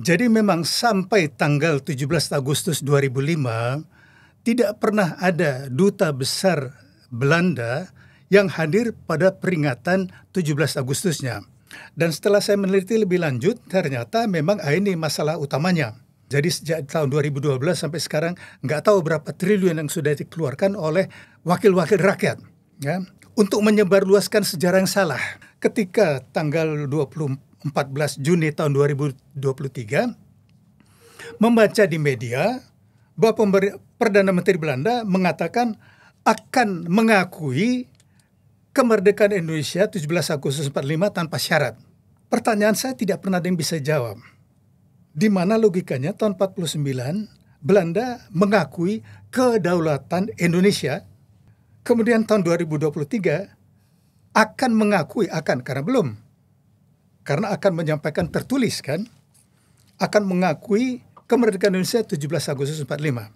Jadi memang sampai tanggal 17 Agustus 2005 tidak pernah ada duta besar Belanda yang hadir pada peringatan 17 Agustusnya. Dan setelah saya meneliti lebih lanjut, ternyata memang ini masalah utamanya. Jadi sejak tahun 2012 sampai sekarang nggak tahu berapa triliun yang sudah dikeluarkan oleh wakil-wakil rakyat, ya, untuk menyebarluaskan sejarah yang salah. Ketika tanggal 14 Juni tahun 2023, membaca di media bahwa Perdana Menteri Belanda mengatakan akan mengakui kemerdekaan Indonesia 17 Agustus 45 tanpa syarat. Pertanyaan saya tidak pernah ada yang bisa jawab. Di mana logikanya tahun 49 Belanda mengakui kedaulatan Indonesia, kemudian tahun 2023 akan mengakui, karena belum. Karena akan menyampaikan tertulis kan, akan mengakui kemerdekaan Indonesia 17 Agustus 45.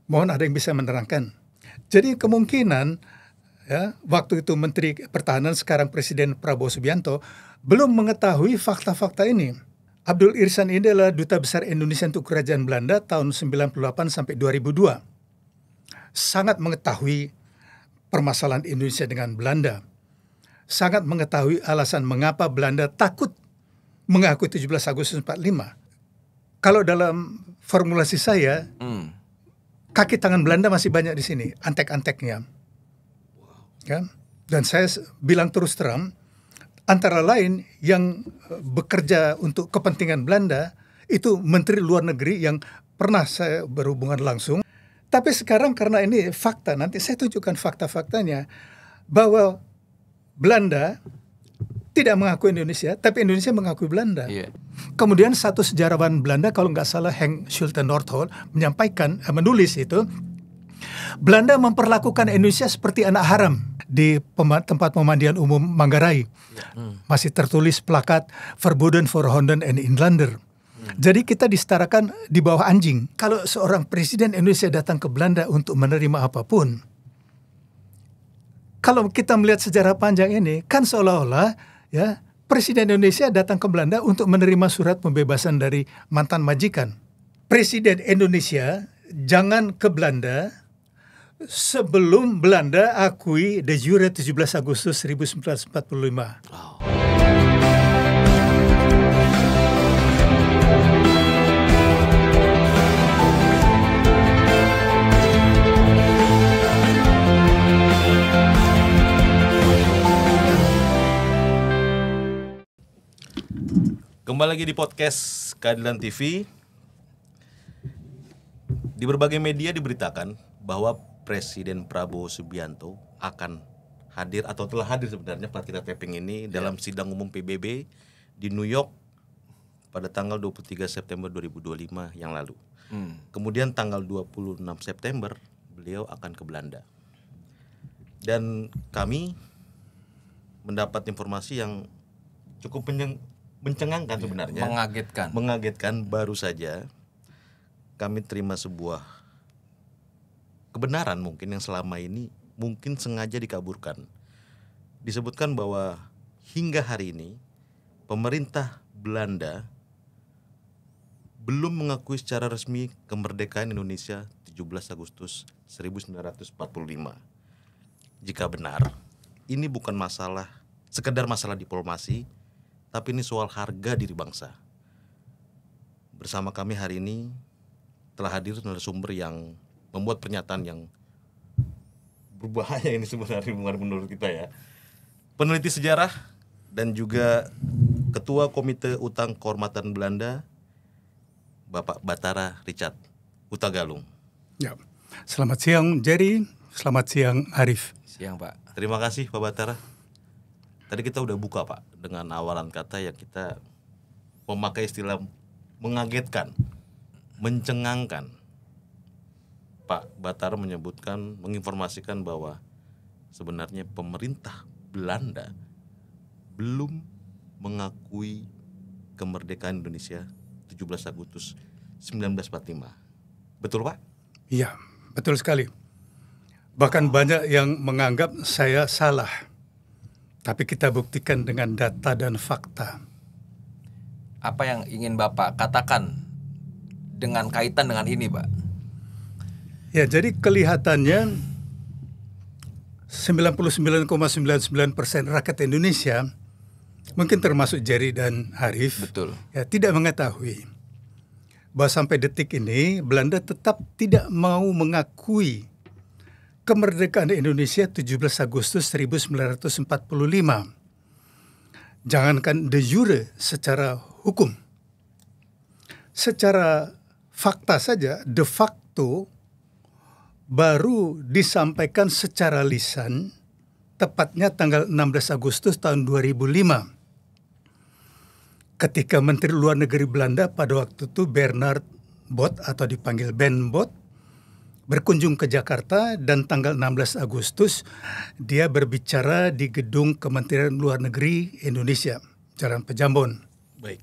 Mohon ada yang bisa menerangkan. Jadi kemungkinan, ya, waktu itu Menteri Pertahanan sekarang Presiden Prabowo Subianto belum mengetahui fakta-fakta ini. Abdul Ihsan ini adalah Duta Besar Indonesia untuk Kerajaan Belanda tahun 98 sampai 2002. Sangat mengetahui permasalahan Indonesia dengan Belanda. Sangat mengetahui alasan mengapa Belanda takut mengakui 17 Agustus 45. Kalau dalam formulasi saya, kaki tangan Belanda masih banyak di sini, antek-anteknya. Ya? Dan saya bilang terus terang, antara lain yang bekerja untuk kepentingan Belanda itu Menteri Luar Negeri yang pernah saya berhubungan langsung. Tapi sekarang karena ini fakta, nanti saya tunjukkan fakta-faktanya bahwa Belanda tidak mengakui Indonesia, tapi Indonesia mengakui Belanda. Yeah. Kemudian satu sejarawan Belanda, kalau nggak salah Henk Schulte Nordholt, menulis itu, Belanda memperlakukan Indonesia seperti anak haram di tempat pemandian umum Manggarai. Masih tertulis plakat Verboden voor Honden en Inlander. Jadi kita disetarakan di bawah anjing. Kalau seorang presiden Indonesia datang ke Belanda untuk menerima apapun, kalau kita melihat sejarah panjang ini, kan seolah-olah ya Presiden Indonesia datang ke Belanda untuk menerima surat pembebasan dari mantan majikan. Presiden Indonesia jangan ke Belanda sebelum Belanda akui de jure 17 Agustus 1945. Oh. Kembali lagi di podcast Keadilan TV. Di berbagai media diberitakan bahwa Presiden Prabowo Subianto akan hadir atau telah hadir sebenarnya plat kita taping ini dalam sidang umum PBB di New York pada tanggal 23 September 2025 yang lalu. Kemudian tanggal 26 September beliau akan ke Belanda. Dan kami mendapat informasi yang cukup mencengangkan sebenarnya, mengagetkan. Baru saja kami terima sebuah kebenaran mungkin yang selama ini mungkin sengaja dikaburkan. Disebutkan bahwa hingga hari ini pemerintah Belanda belum mengakui secara resmi kemerdekaan Indonesia 17 Agustus 1945. Jika benar, ini bukan sekedar masalah diplomasi, tapi ini soal harga diri bangsa. Bersama kami hari ini telah hadir narasumber yang membuat pernyataan yang berbahaya ini sebenarnya menurut kita ya. Peneliti sejarah dan juga Ketua Komite Utang Kehormatan Belanda, Bapak Bathara Richard Hutagalung. Ya. Selamat siang Jerry, selamat siang Arif. Siang Pak. Terima kasih Pak Bathara. Tadi kita udah buka Pak dengan awalan kata yang kita memakai istilah mengagetkan, mencengangkan. Pak Bathara menginformasikan bahwa sebenarnya pemerintah Belanda belum mengakui kemerdekaan Indonesia 17 Agustus 1945. Betul Pak? Iya, betul sekali. Bahkan banyak yang menganggap saya salah. Tapi kita buktikan dengan data dan fakta. Apa yang ingin Bapak katakan dengan kaitan dengan ini, Pak? Ya, jadi kelihatannya 99,99% rakyat Indonesia, mungkin termasuk Jerry dan Arif, Betul. ya, tidak mengetahui bahwa sampai detik ini Belanda tetap tidak mau mengakui kemerdekaan Indonesia 17 Agustus 1945. Jangankan de jure secara hukum, secara fakta saja, de facto baru disampaikan secara lisan tepatnya tanggal 16 Agustus tahun 2005 ketika Menteri Luar Negeri Belanda pada waktu itu Bernard Bot atau dipanggil Ben Bot berkunjung ke Jakarta, dan tanggal 16 Agustus dia berbicara di gedung Kementerian Luar Negeri Indonesia, Jalan Pejambon. Baik.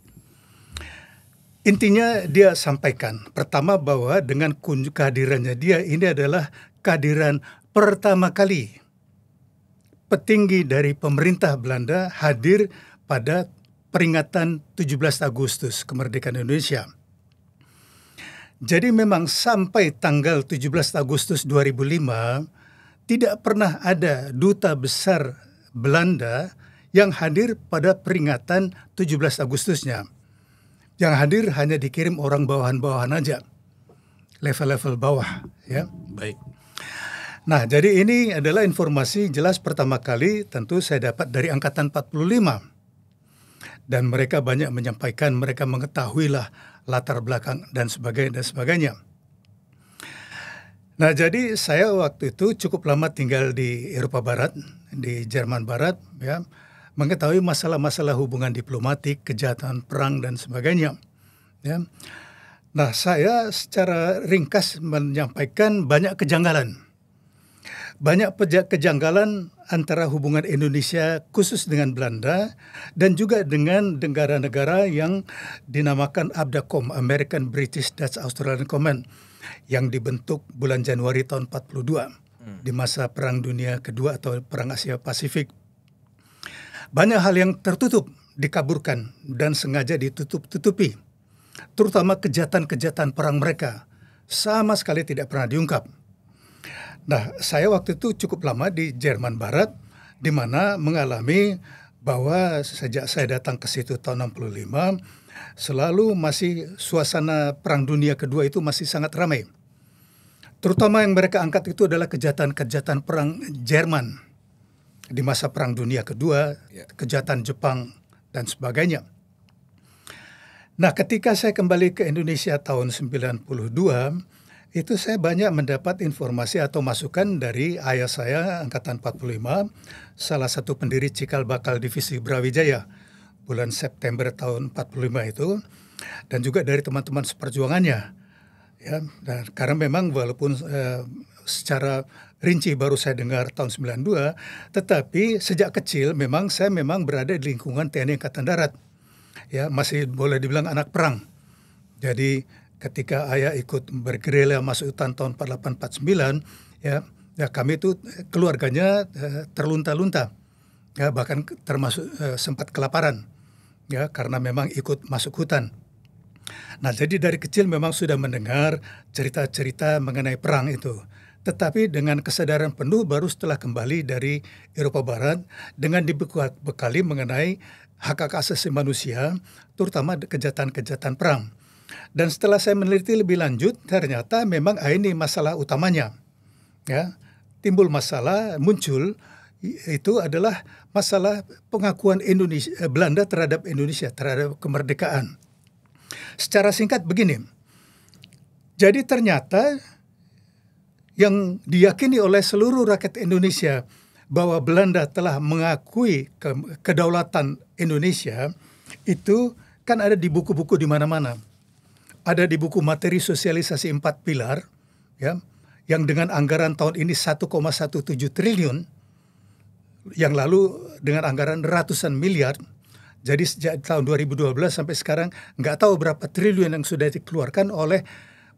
Intinya dia sampaikan pertama bahwa dengan kehadirannya dia ini adalah kehadiran pertama kali petinggi dari pemerintah Belanda hadir pada peringatan 17 Agustus kemerdekaan Indonesia. Jadi memang sampai tanggal 17 Agustus 2005 tidak pernah ada duta besar Belanda yang hadir pada peringatan 17 Agustusnya. Yang hadir hanya dikirim orang bawahan-bawahan aja, level-level bawah, ya. Baik. Nah, jadi ini adalah informasi jelas pertama kali tentu saya dapat dari Angkatan 45. Dan mereka banyak menyampaikan, mereka mengetahuilah latar belakang dan sebagainya. Nah, jadi saya waktu itu cukup lama tinggal di Eropa Barat, di Jerman Barat, ya, mengetahui masalah-masalah hubungan diplomatik, kejahatan perang dan sebagainya. Ya. Nah, saya secara ringkas menyampaikan banyak kejanggalan. Banyak kejanggalan antara hubungan Indonesia khusus dengan Belanda dan juga dengan negara-negara yang dinamakan ABDACOM, American, British, Dutch, Australian Command, yang dibentuk bulan Januari tahun 42 di masa Perang Dunia Kedua atau Perang Asia Pasifik. Banyak hal yang tertutup, dikaburkan, dan sengaja ditutup-tutupi. Terutama kejahatan-kejahatan perang mereka sama sekali tidak pernah diungkap. Nah, saya waktu itu cukup lama di Jerman Barat, di mana mengalami bahwa sejak saya datang ke situ tahun 65, selalu masih suasana Perang Dunia Kedua itu masih sangat ramai. Terutama yang mereka angkat itu adalah kejahatan-kejahatan perang Jerman di masa Perang Dunia Kedua, kejahatan Jepang, dan sebagainya. Nah, ketika saya kembali ke Indonesia tahun 92, itu saya banyak mendapat informasi atau masukan dari ayah saya, Angkatan 45, salah satu pendiri Cikal Bakal Divisi Brawijaya, bulan September tahun 45 itu, dan juga dari teman-teman seperjuangannya. Ya, dan karena memang walaupun secara rinci baru saya dengar tahun 92, tetapi sejak kecil saya memang berada di lingkungan TNI Angkatan Darat. Ya, masih boleh dibilang anak perang. Jadi ketika ayah ikut bergerilya masuk hutan tahun 48-49, ya kami itu keluarganya terlunta-lunta. Ya, bahkan termasuk sempat kelaparan. Ya, karena memang ikut masuk hutan. Nah, jadi dari kecil memang sudah mendengar cerita-cerita mengenai perang itu. Tetapi dengan kesadaran penuh baru setelah kembali dari Eropa Barat dengan dibekali mengenai hak-hak asasi manusia, terutama kejahatan-kejahatan perang. Dan setelah saya meneliti lebih lanjut, ternyata memang ini masalah utamanya. Ya, timbul masalah, muncul itu adalah masalah pengakuan Belanda terhadap Indonesia, terhadap kemerdekaan. Secara singkat begini, jadi ternyata yang diyakini oleh seluruh rakyat Indonesia bahwa Belanda telah mengakui kedaulatan Indonesia itu kan ada di buku-buku di mana-mana. Ada di buku materi sosialisasi 4 pilar, ya, yang dengan anggaran tahun ini 1,17 triliun, yang lalu dengan anggaran ratusan miliar. Jadi sejak tahun 2012 sampai sekarang nggak tahu berapa triliun yang sudah dikeluarkan oleh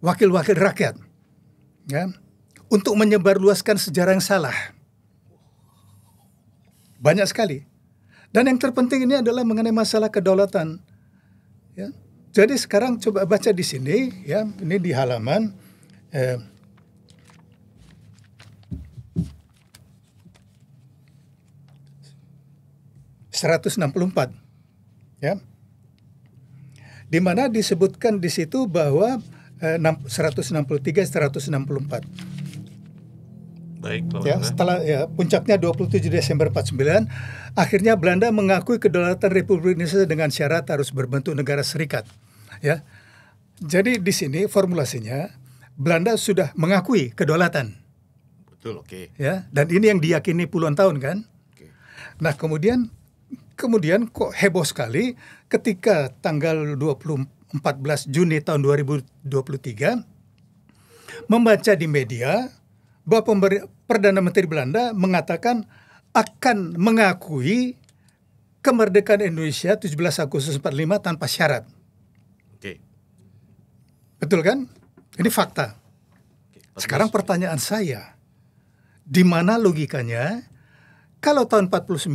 wakil-wakil rakyat, ya, untuk menyebarluaskan sejarah yang salah. Banyak sekali. Dan yang terpenting ini adalah mengenai masalah kedaulatan. Ya. Jadi sekarang coba baca di sini, ya, ini di halaman 164, ya, di mana disebutkan di situ bahwa 163, 164. Baik, Pak Ya, Wanda. setelah puncaknya 27 Desember 49, akhirnya Belanda mengakui kedaulatan Republik Indonesia dengan syarat harus berbentuk negara serikat. Ya, jadi di sini formulasinya Belanda sudah mengakui kedaulatan, Betul, oke. ya, dan ini yang diyakini puluhan tahun kan. Oke. Nah, kemudian kok heboh sekali ketika tanggal 14 Juni tahun 2023 membaca di media bahwa Perdana Menteri Belanda mengatakan akan mengakui kemerdekaan Indonesia 17 Agustus 45 tanpa syarat. Oke. Betul kan? Ini fakta. Oke. Sekarang pertanyaan saya, di mana logikanya kalau tahun 49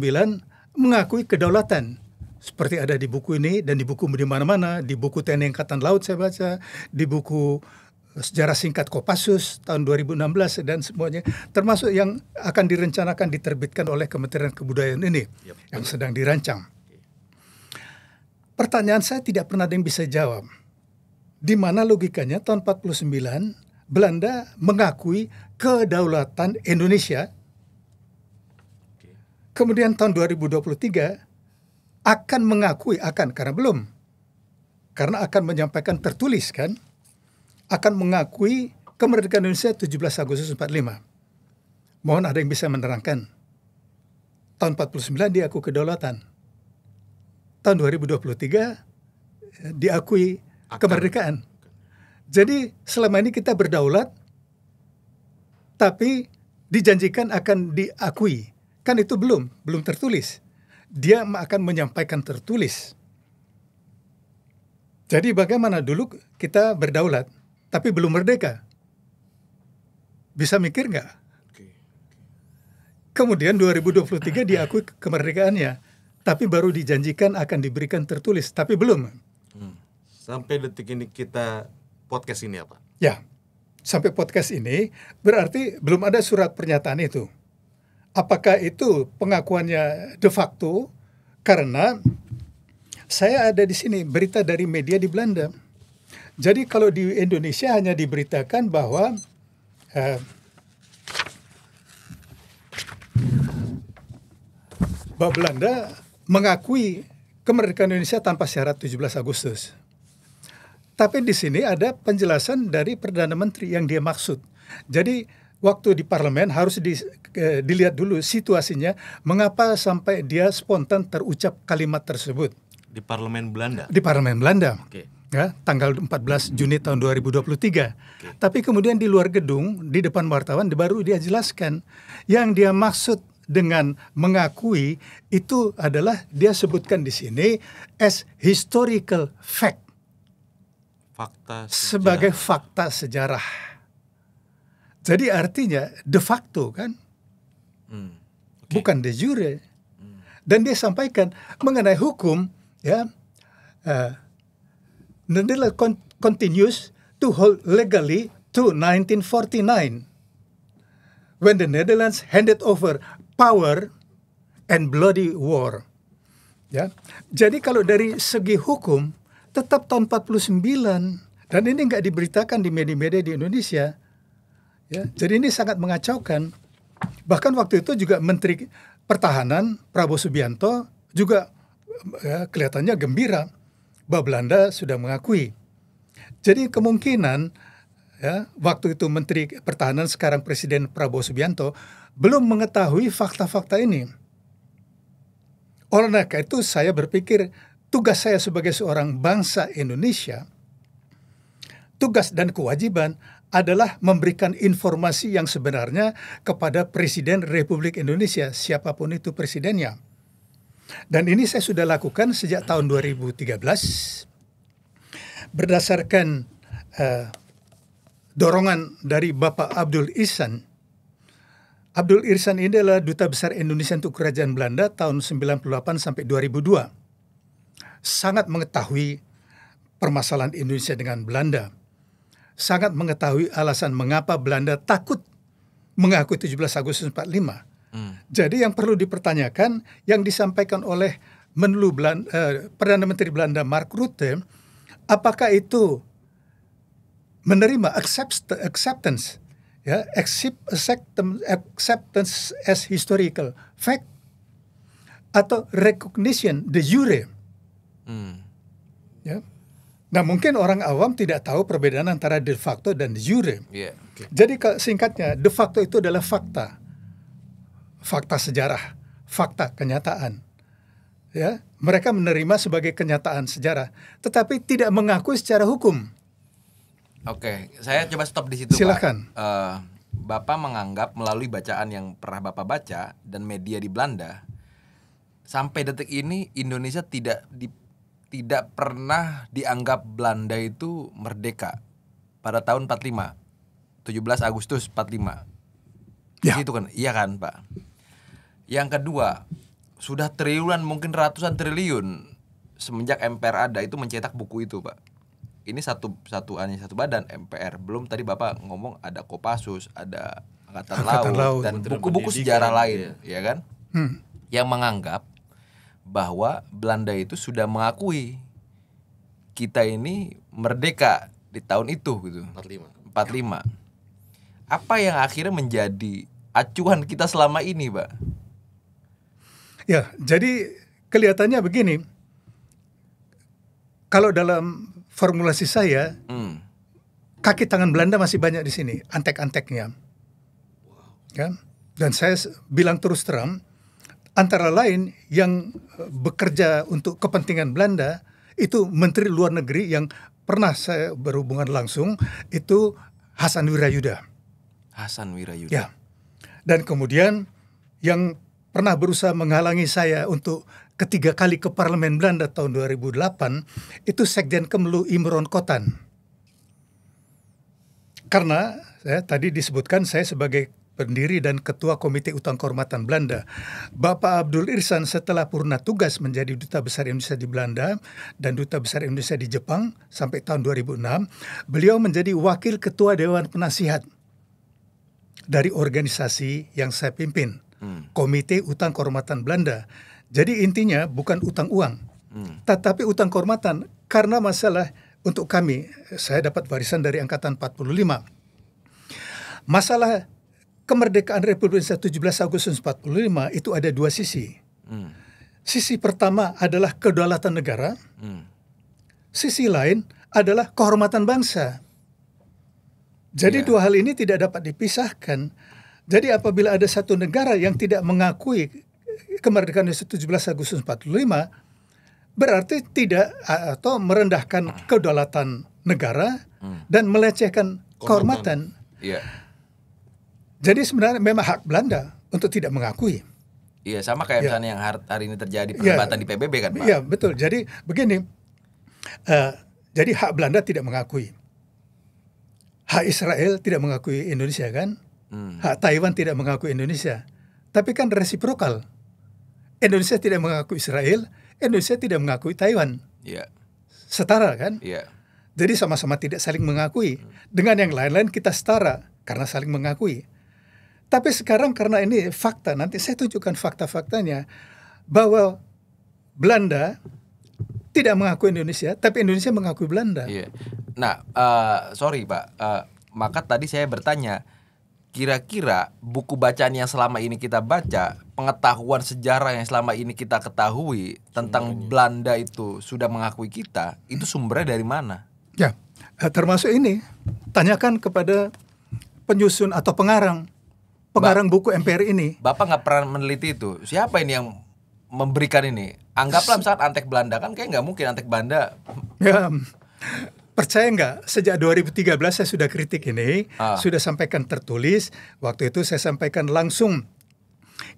mengakui kedaulatan? Seperti ada di buku ini dan di buku di mana-mana, di buku TNI Angkatan Laut saya baca, di buku Sejarah Singkat Kopassus tahun 2016 dan semuanya, termasuk yang akan direncanakan diterbitkan oleh Kementerian Kebudayaan ini, yang sedang dirancang. Pertanyaan saya tidak pernah ada yang bisa jawab. Di mana logikanya tahun 49 Belanda mengakui kedaulatan Indonesia, kemudian tahun 2023 akan mengakui, karena belum, karena akan menyampaikan tertulis kan, akan mengakui kemerdekaan Indonesia 17 Agustus 45. Mohon ada yang bisa menerangkan. Tahun 49 diakui kedaulatan. Tahun 2023 diakui kemerdekaan. Jadi selama ini kita berdaulat, tapi dijanjikan akan diakui. Kan itu belum tertulis. Dia akan menyampaikan tertulis. Jadi bagaimana dulu kita berdaulat, tapi belum merdeka? Bisa mikir nggak? Kemudian 2023 diakui kemerdekaannya, tapi baru dijanjikan akan diberikan tertulis, tapi belum. Sampai detik ini kita podcast ini apa? Ya, sampai podcast ini berarti belum ada surat pernyataan itu. Apakah itu pengakuannya de facto? Karena saya ada di sini berita dari media di Belanda. Jadi kalau di Indonesia hanya diberitakan bahwa Belanda mengakui kemerdekaan Indonesia tanpa syarat 17 Agustus. Tapi di sini ada penjelasan dari Perdana Menteri yang dia maksud. Jadi waktu di parlemen harus dilihat dulu situasinya, mengapa sampai dia spontan terucap kalimat tersebut. Di parlemen Belanda? Di parlemen Belanda. Oke. Ya, tanggal 14 Juni tahun 2023. Tapi kemudian di luar gedung, di depan wartawan, baru dia jelaskan. Yang dia maksud dengan mengakui itu adalah dia sebutkan di sini as historical fact. Fakta sejarah. Sebagai fakta sejarah. Jadi artinya de facto kan, bukan de jure. Dan dia sampaikan mengenai hukum, ya, Netherlands continues to hold legally to 1949, when the Netherlands handed over power and bloody war. Ya, jadi kalau dari segi hukum tetap tahun 49, dan ini nggak diberitakan di media-media di Indonesia. Ya, jadi ini sangat mengacaukan. Bahkan waktu itu juga Menteri Pertahanan Prabowo Subianto juga kelihatannya gembira bahwa Belanda sudah mengakui. Jadi kemungkinan waktu itu Menteri Pertahanan sekarang Presiden Prabowo Subianto belum mengetahui fakta-fakta ini. Oleh karena itu saya berpikir tugas saya sebagai seorang bangsa Indonesia, tugas dan kewajiban adalah memberikan informasi yang sebenarnya kepada Presiden Republik Indonesia, siapapun itu presidennya. Dan ini saya sudah lakukan sejak tahun 2013 berdasarkan dorongan dari Bapak Abdul Ihsan. Abdul Ihsan ini adalah Duta Besar Indonesia untuk Kerajaan Belanda tahun 98 sampai 2002. Sangat mengetahui permasalahan Indonesia dengan Belanda, sangat mengetahui alasan mengapa Belanda takut mengakui 17 Agustus 45. Jadi yang perlu dipertanyakan yang disampaikan oleh Perdana Menteri Belanda Mark Rutte, apakah itu menerima acceptance as historical fact atau recognition de jure. Ya. Nah, mungkin orang awam tidak tahu perbedaan antara de facto dan de jure. Jadi singkatnya, de facto itu adalah fakta sejarah, fakta kenyataan. Ya, mereka menerima sebagai kenyataan sejarah, tetapi tidak mengakui secara hukum. Oke, saya coba stop di situ, Silakan. Pak. Bapak menganggap melalui bacaan yang pernah Bapak baca dan media di Belanda, sampai detik ini Indonesia tidak pernah dianggap Belanda itu merdeka pada tahun 45, 17 Agustus 45. Ya. Itu kan, iya kan, Pak. Yang kedua, sudah triliunan, mungkin ratusan triliun semenjak MPR ada itu mencetak buku itu, Pak. Ini satu badan MPR. Belum tadi Bapak ngomong ada Kopassus, ada Angkatan Laut dan buku-buku sejarah lain, ya kan? Yang menganggap bahwa Belanda itu sudah mengakui kita ini merdeka di tahun itu gitu. 45. Apa yang akhirnya menjadi acuan kita selama ini, Pak? Ya, jadi kelihatannya begini. Kalau dalam formulasi saya, kaki tangan Belanda masih banyak di sini, antek-anteknya. Ya? Dan saya bilang terus terang, antara lain yang bekerja untuk kepentingan Belanda itu Menteri Luar Negeri yang pernah saya berhubungan langsung itu Hasan Wirayuda. Ya. Dan kemudian yang pernah berusaha menghalangi saya untuk ketiga kali ke Parlemen Belanda tahun 2008 itu Sekjen Kemlu Imron Kotan. Karena tadi disebutkan saya sebagai pendiri dan ketua Komite Utang Kehormatan Belanda. Bapak Abdul Irsan setelah purna tugas menjadi Duta Besar Indonesia di Belanda dan Duta Besar Indonesia di Jepang sampai tahun 2006, beliau menjadi Wakil Ketua Dewan Penasihat dari organisasi yang saya pimpin, Komite Utang Kehormatan Belanda. Jadi intinya bukan utang uang, tetapi utang kehormatan. Karena masalah untuk kami, saya dapat warisan dari Angkatan 45. Masalah kemerdekaan Republik Indonesia 17 Agustus 45 itu ada dua sisi. Sisi pertama adalah kedaulatan negara. Sisi lain adalah kehormatan bangsa. Jadi dua hal ini tidak dapat dipisahkan. Jadi apabila ada satu negara yang tidak mengakui kemerdekaan Indonesia 17 Agustus 45, berarti tidak atau merendahkan kedaulatan negara dan melecehkan kehormatan. Jadi sebenarnya memang hak Belanda untuk tidak mengakui. Iya, sama kayak misalnya yang hari ini terjadi perdebatan di PBB kan, Pak? Iya, betul. Jadi begini, jadi hak Belanda tidak mengakui. Hak Israel tidak mengakui Indonesia kan? Hak Taiwan tidak mengakui Indonesia. Tapi kan resiprokal. Indonesia tidak mengakui Israel, Indonesia tidak mengakui Taiwan. Setara kan? Jadi sama-sama tidak saling mengakui. Dengan yang lain-lain kita setara karena saling mengakui. Tapi sekarang karena ini fakta, nanti saya tunjukkan fakta-faktanya bahwa Belanda tidak mengakui Indonesia, tapi Indonesia mengakui Belanda. Nah, sorry Pak, maka tadi saya bertanya, kira-kira buku bacaan yang selama ini kita baca, pengetahuan sejarah yang selama ini kita ketahui tentang Belanda itu sudah mengakui kita, itu sumbernya dari mana? Ya, termasuk ini, tanyakan kepada penyusun atau pengarang buku MPR ini. Bapak nggak pernah meneliti itu. Siapa ini yang memberikan ini? Anggaplah misalkan Antek Belanda, kan kayak nggak mungkin Antek Belanda. Ya, percaya nggak? Sejak 2013 saya sudah kritik ini, sudah sampaikan tertulis. Waktu itu saya sampaikan langsung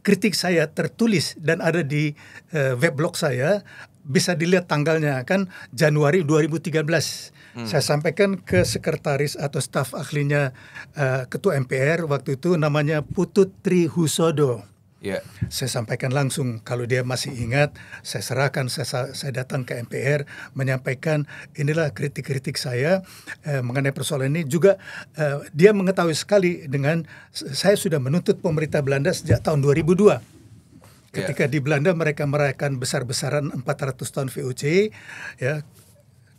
kritik saya tertulis dan ada di weblog saya. Bisa dilihat tanggalnya kan Januari 2013. Saya sampaikan ke sekretaris atau staf ahlinya Ketua MPR waktu itu namanya Putut Trihusodo. Iya. Saya sampaikan langsung, kalau dia masih ingat, saya serahkan, saya datang ke MPR menyampaikan inilah kritik-kritik saya mengenai persoalan ini. Juga dia mengetahui sekali dengan saya sudah menuntut pemerintah Belanda sejak tahun 2002. Ketika di Belanda mereka merayakan besar-besaran 400 tahun VOC, ya,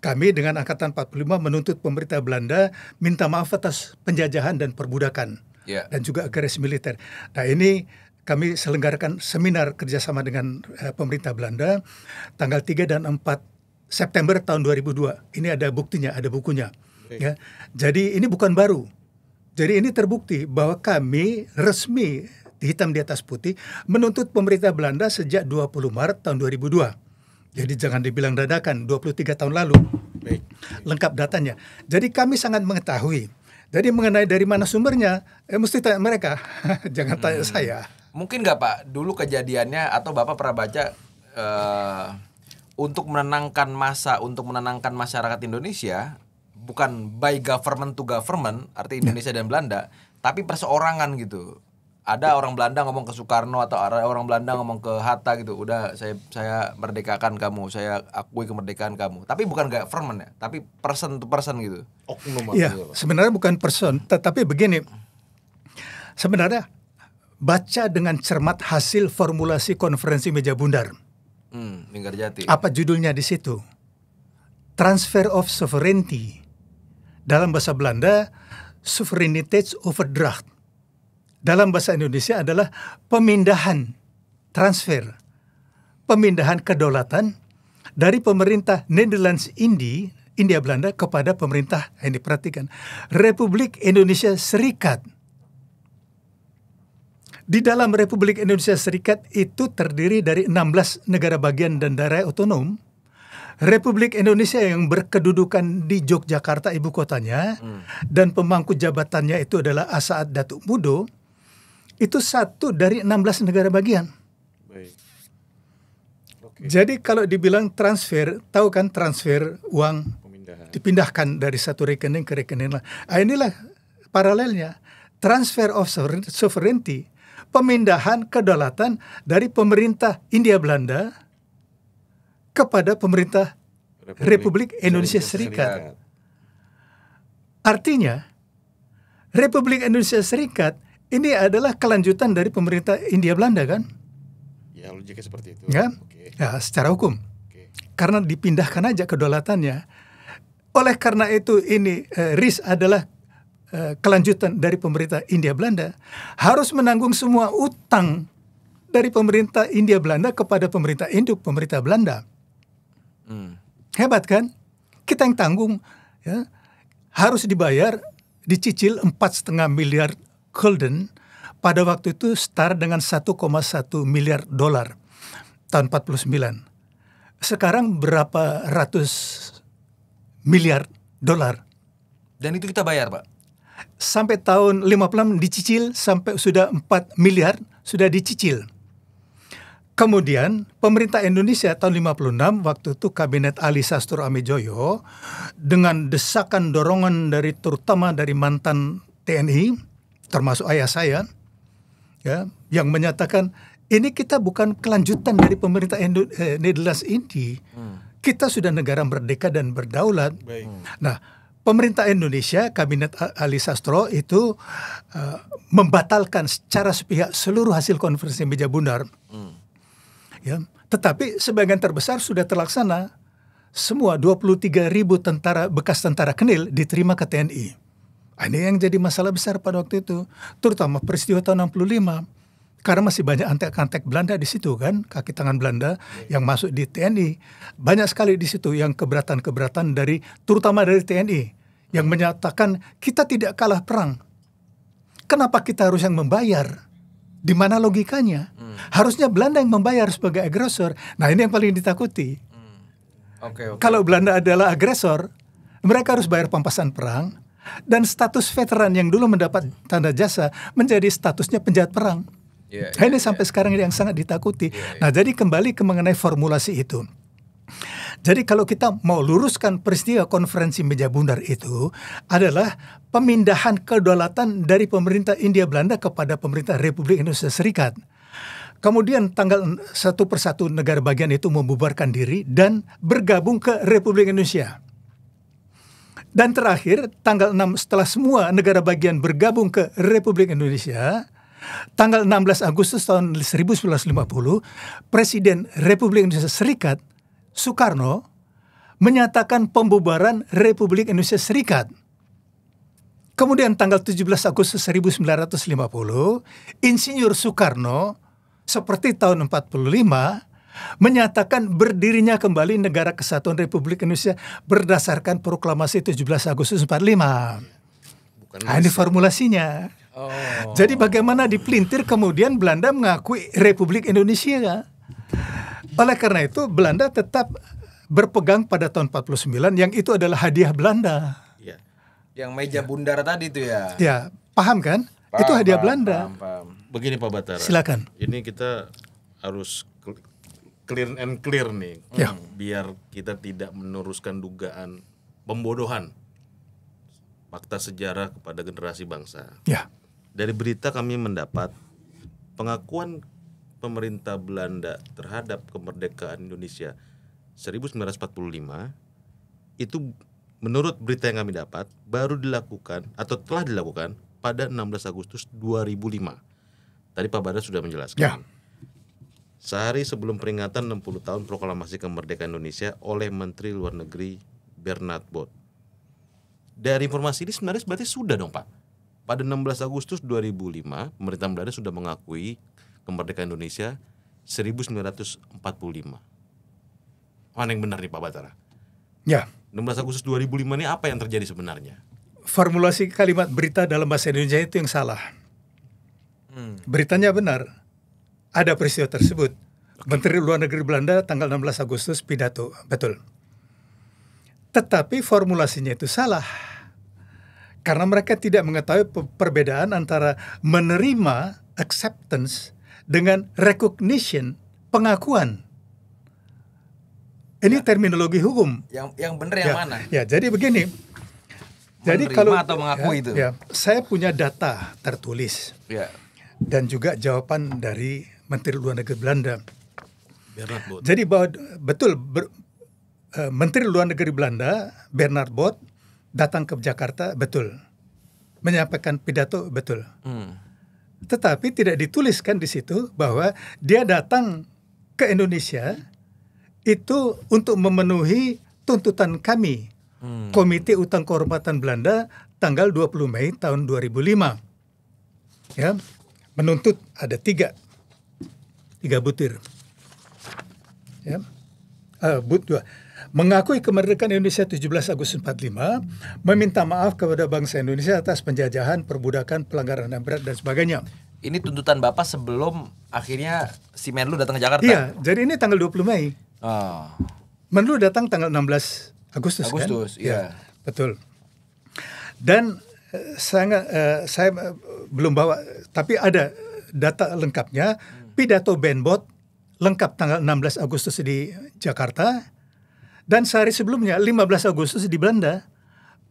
kami dengan Angkatan 45 menuntut pemerintah Belanda minta maaf atas penjajahan dan perbudakan, dan juga agresi militer. Nah, ini kami selenggarakan seminar kerjasama dengan pemerintah Belanda tanggal 3 dan 4 September tahun 2002. Ini ada buktinya, ada bukunya. Ya. Jadi ini bukan baru. Jadi ini terbukti bahwa kami resmi hitam di atas putih menuntut pemerintah Belanda sejak 20 Maret tahun 2002. Jadi jangan dibilang dadakan, 23 tahun lalu. Lengkap datanya. Jadi kami sangat mengetahui. Jadi mengenai dari mana sumbernya, mesti tanya mereka. Jangan tanya saya. Mungkin nggak Pak, dulu kejadiannya atau Bapak pernah baca untuk menenangkan massa, untuk menenangkan masyarakat Indonesia, bukan by government to government, arti Indonesia dan Belanda, tapi perseorangan gitu. Ada orang Belanda ngomong ke Soekarno atau ada orang Belanda ngomong ke Hatta gitu, udah saya merdekakan kamu, saya akui kemerdekaan kamu. Tapi bukan government ya, tapi person to person gitu. Iya, sebenarnya bukan person, tetapi begini. Sebenarnya baca dengan cermat hasil formulasi konferensi meja bundar. Linggarjati. Apa judulnya di situ? Transfer of Sovereignty. Dalam bahasa Belanda, Soevereiniteitsoverdracht. Dalam bahasa Indonesia adalah pemindahan, transfer, pemindahan kedaulatan dari pemerintah Netherlands India Belanda kepada pemerintah, yang diperhatikan, Republik Indonesia Serikat. Di dalam Republik Indonesia Serikat itu terdiri dari 16 negara bagian dan daerah otonom. Republik Indonesia yang berkedudukan di Yogyakarta ibu kotanya, dan pemangku jabatannya itu adalah Asaat Datuk Mudo, itu satu dari 16 negara bagian. Jadi kalau dibilang transfer, tahu kan transfer uang dipindahkan dari satu rekening ke rekening lain. Inilah paralelnya, transfer of sovereignty, pemindahan kedaulatan dari pemerintah India Belanda kepada pemerintah Republik Indonesia Serikat. Artinya, Republik Indonesia Serikat ini adalah kelanjutan dari pemerintah India Belanda kan? Ya, logiknya seperti itu. Ya, ya secara hukum. Karena dipindahkan aja kedaulatannya. Oleh karena itu ini RIS adalah kelanjutan dari pemerintah India Belanda, harus menanggung semua utang dari pemerintah India Belanda kepada pemerintah induk pemerintah Belanda. Hebat kan? Kita yang tanggung, ya, harus dibayar, dicicil 4,5 miliar gulden, pada waktu itu setara dengan 1,1 miliar dolar tahun 49. Sekarang berapa ratus miliar dolar. Dan itu kita bayar, Pak? Sampai tahun 56 dicicil, sampai sudah 4 miliar sudah dicicil. Kemudian pemerintah Indonesia tahun 56, waktu itu Kabinet Ali Sastro Amijoyo, dengan desakan dorongan dari terutama dari mantan TNI, termasuk ayah saya, ya, yang menyatakan ini kita bukan kelanjutan dari pemerintah Netherlands India. Kita sudah negara merdeka dan berdaulat. Nah, pemerintah Indonesia, Kabinet Ali Sastro itu membatalkan secara sepihak seluruh hasil konferensi meja bundar. Ya, tetapi sebagian terbesar sudah terlaksana. Semua 23.000 tentara bekas tentara Kenil diterima ke TNI. Ini yang jadi masalah besar pada waktu itu, terutama peristiwa tahun 65. Karena masih banyak antek-antek Belanda di situ kan, kaki tangan Belanda yang masuk di TNI. Banyak sekali di situ yang keberatan-keberatan dari, terutama dari TNI, yang menyatakan kita tidak kalah perang. Kenapa kita harus yang membayar? Di mana logikanya? Harusnya Belanda yang membayar sebagai agresor. Nah, ini yang paling ditakuti. Kalau Belanda adalah agresor, mereka harus bayar pampasan perang, dan status veteran yang dulu mendapat tanda jasa menjadi statusnya penjahat perang. Ini sampai sekarang ini yang sangat ditakuti. Nah, jadi kembali ke mengenai formulasi itu. Jadi kalau kita mau luruskan peristiwa konferensi meja bundar itu adalah pemindahan kedaulatan dari pemerintah India Belanda kepada pemerintah Republik Indonesia Serikat. Kemudian tanggal 1 persatu negara bagian itu membubarkan diri dan bergabung ke Republik Indonesia. Dan terakhir, tanggal 6 setelah semua negara bagian bergabung ke Republik Indonesia, tanggal 16 Agustus tahun 1950, Presiden Republik Indonesia Serikat, Soekarno, menyatakan pembubaran Republik Indonesia Serikat. Kemudian tanggal 17 Agustus 1950, Insinyur Soekarno, seperti tahun 45, menyatakan berdirinya kembali Negara Kesatuan Republik Indonesia berdasarkan proklamasi 17 Agustus 45. Nah, ini formulasinya. Jadi bagaimana dipelintir kemudian Belanda mengakui Republik Indonesia. Oleh karena itu Belanda tetap berpegang pada tahun 49 yang itu adalah hadiah Belanda. Ya. Yang meja bundar tadi itu ya. Ya, paham kan? Itu hadiah Belanda. Paham. Begini Pak Batara. Silakan. Ini kita harus clear and clear nih. Ya. Biar kita tidak meneruskan dugaan pembodohan fakta sejarah kepada generasi bangsa. Ya. Dari berita kami mendapat pengakuan pemerintah Belanda terhadap kemerdekaan Indonesia 1945 itu menurut berita yang kami dapat baru dilakukan atau telah dilakukan pada 16 Agustus 2005. Tadi Pak Badar sudah menjelaskan. Ya. Sehari sebelum peringatan 60 tahun proklamasi kemerdekaan Indonesia oleh Menteri Luar Negeri Bernard Bot. Dari informasi ini sebenarnya berarti sudah dong Pak. Pada 16 Agustus 2005, pemerintah Belanda sudah mengakui kemerdekaan Indonesia 1945. Mana yang benar nih Pak Batara? Ya. 16 Agustus 2005 ini apa yang terjadi sebenarnya? Formulasi kalimat berita dalam bahasa Indonesia itu yang salah. Beritanya benar. Ada peristiwa tersebut. Menteri Luar Negeri Belanda tanggal 16 Agustus pidato. Betul. Tetapi formulasinya itu salah. Karena mereka tidak mengetahui perbedaan antara menerima, acceptance, dengan recognition, pengakuan. Ini terminologi hukum. Yang benar yang mana? Ya, jadi begini. Jadi Menerima kalau atau mengakui itu? Ya, saya punya data tertulis. Ya. Dan juga jawaban dari Menteri Luar Negeri Belanda. Bernard Bot. Jadi bahwa betul Menteri Luar Negeri Belanda Bernard Bot datang ke Jakarta, betul, menyampaikan pidato, betul. Tetapi tidak dituliskan di situ bahwa dia datang ke Indonesia itu untuk memenuhi tuntutan kami, Komite Utang Kehormatan Belanda tanggal 20 Mei tahun 2005. Ya. Menuntut ada tiga butir, ya, dua. Mengakui kemerdekaan Indonesia 17 Agustus 45, meminta maaf kepada bangsa Indonesia atas penjajahan, perbudakan, pelanggaran HAM berat dan sebagainya. Ini tuntutan Bapak sebelum akhirnya si Menlu datang ke Jakarta. Iya, jadi ini tanggal 20 Mei. Oh. Menlu datang tanggal 16 Agustus kan? Iya. Betul. Dan saya belum bawa, tapi ada data lengkapnya. Pidato Benbot lengkap tanggal 16 Agustus di Jakarta, dan sehari sebelumnya 15 Agustus di Belanda,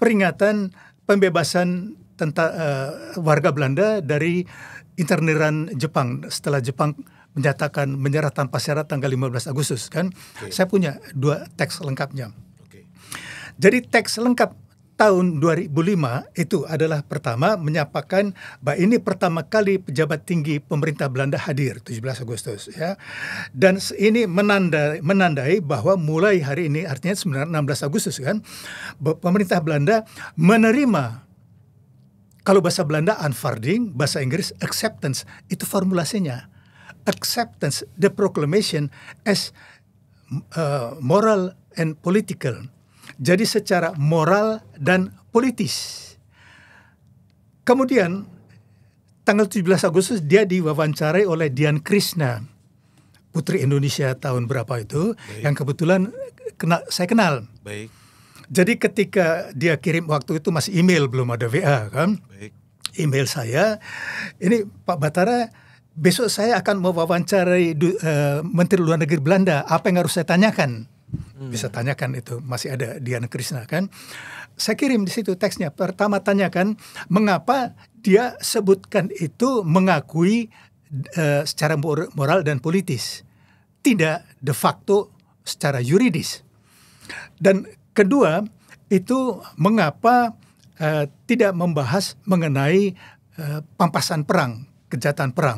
peringatan pembebasan tentang warga Belanda dari interniran Jepang setelah Jepang menyatakan menyerah tanpa syarat tanggal 15 Agustus kan. Saya punya dua teks lengkapnya. Jadi teks lengkap tahun 2005 itu adalah pertama menyampaikan bahwa ini pertama kali pejabat tinggi pemerintah Belanda hadir 17 Agustus ya. Dan ini menandai bahwa mulai hari ini, artinya sebenarnya 16 Agustus kan, pemerintah Belanda menerima, kalau bahasa Belanda aanvaarding, bahasa Inggris acceptance, itu formulasinya. Acceptance the proclamation as moral and political. Jadi secara moral dan politis. Kemudian tanggal 17 Agustus dia diwawancarai oleh Dian Krishna, Putri Indonesia tahun berapa itu. Baik. Yang kebetulan saya kenal. Baik. Jadi ketika dia kirim, waktu itu masih email, belum ada WA kan. Baik. Email saya, ini Pak Batara, besok saya akan mewawancarai Menteri Luar Negeri Belanda, apa yang harus saya tanyakan? Bisa tanyakan itu, masih ada Dian Krishna kan. Saya kirim di situ teksnya. Pertama tanyakan mengapa dia sebutkan itu mengakui secara moral dan politis, tidak de facto secara yuridis. Dan kedua, itu mengapa tidak membahas mengenai pampasan perang, kejahatan perang.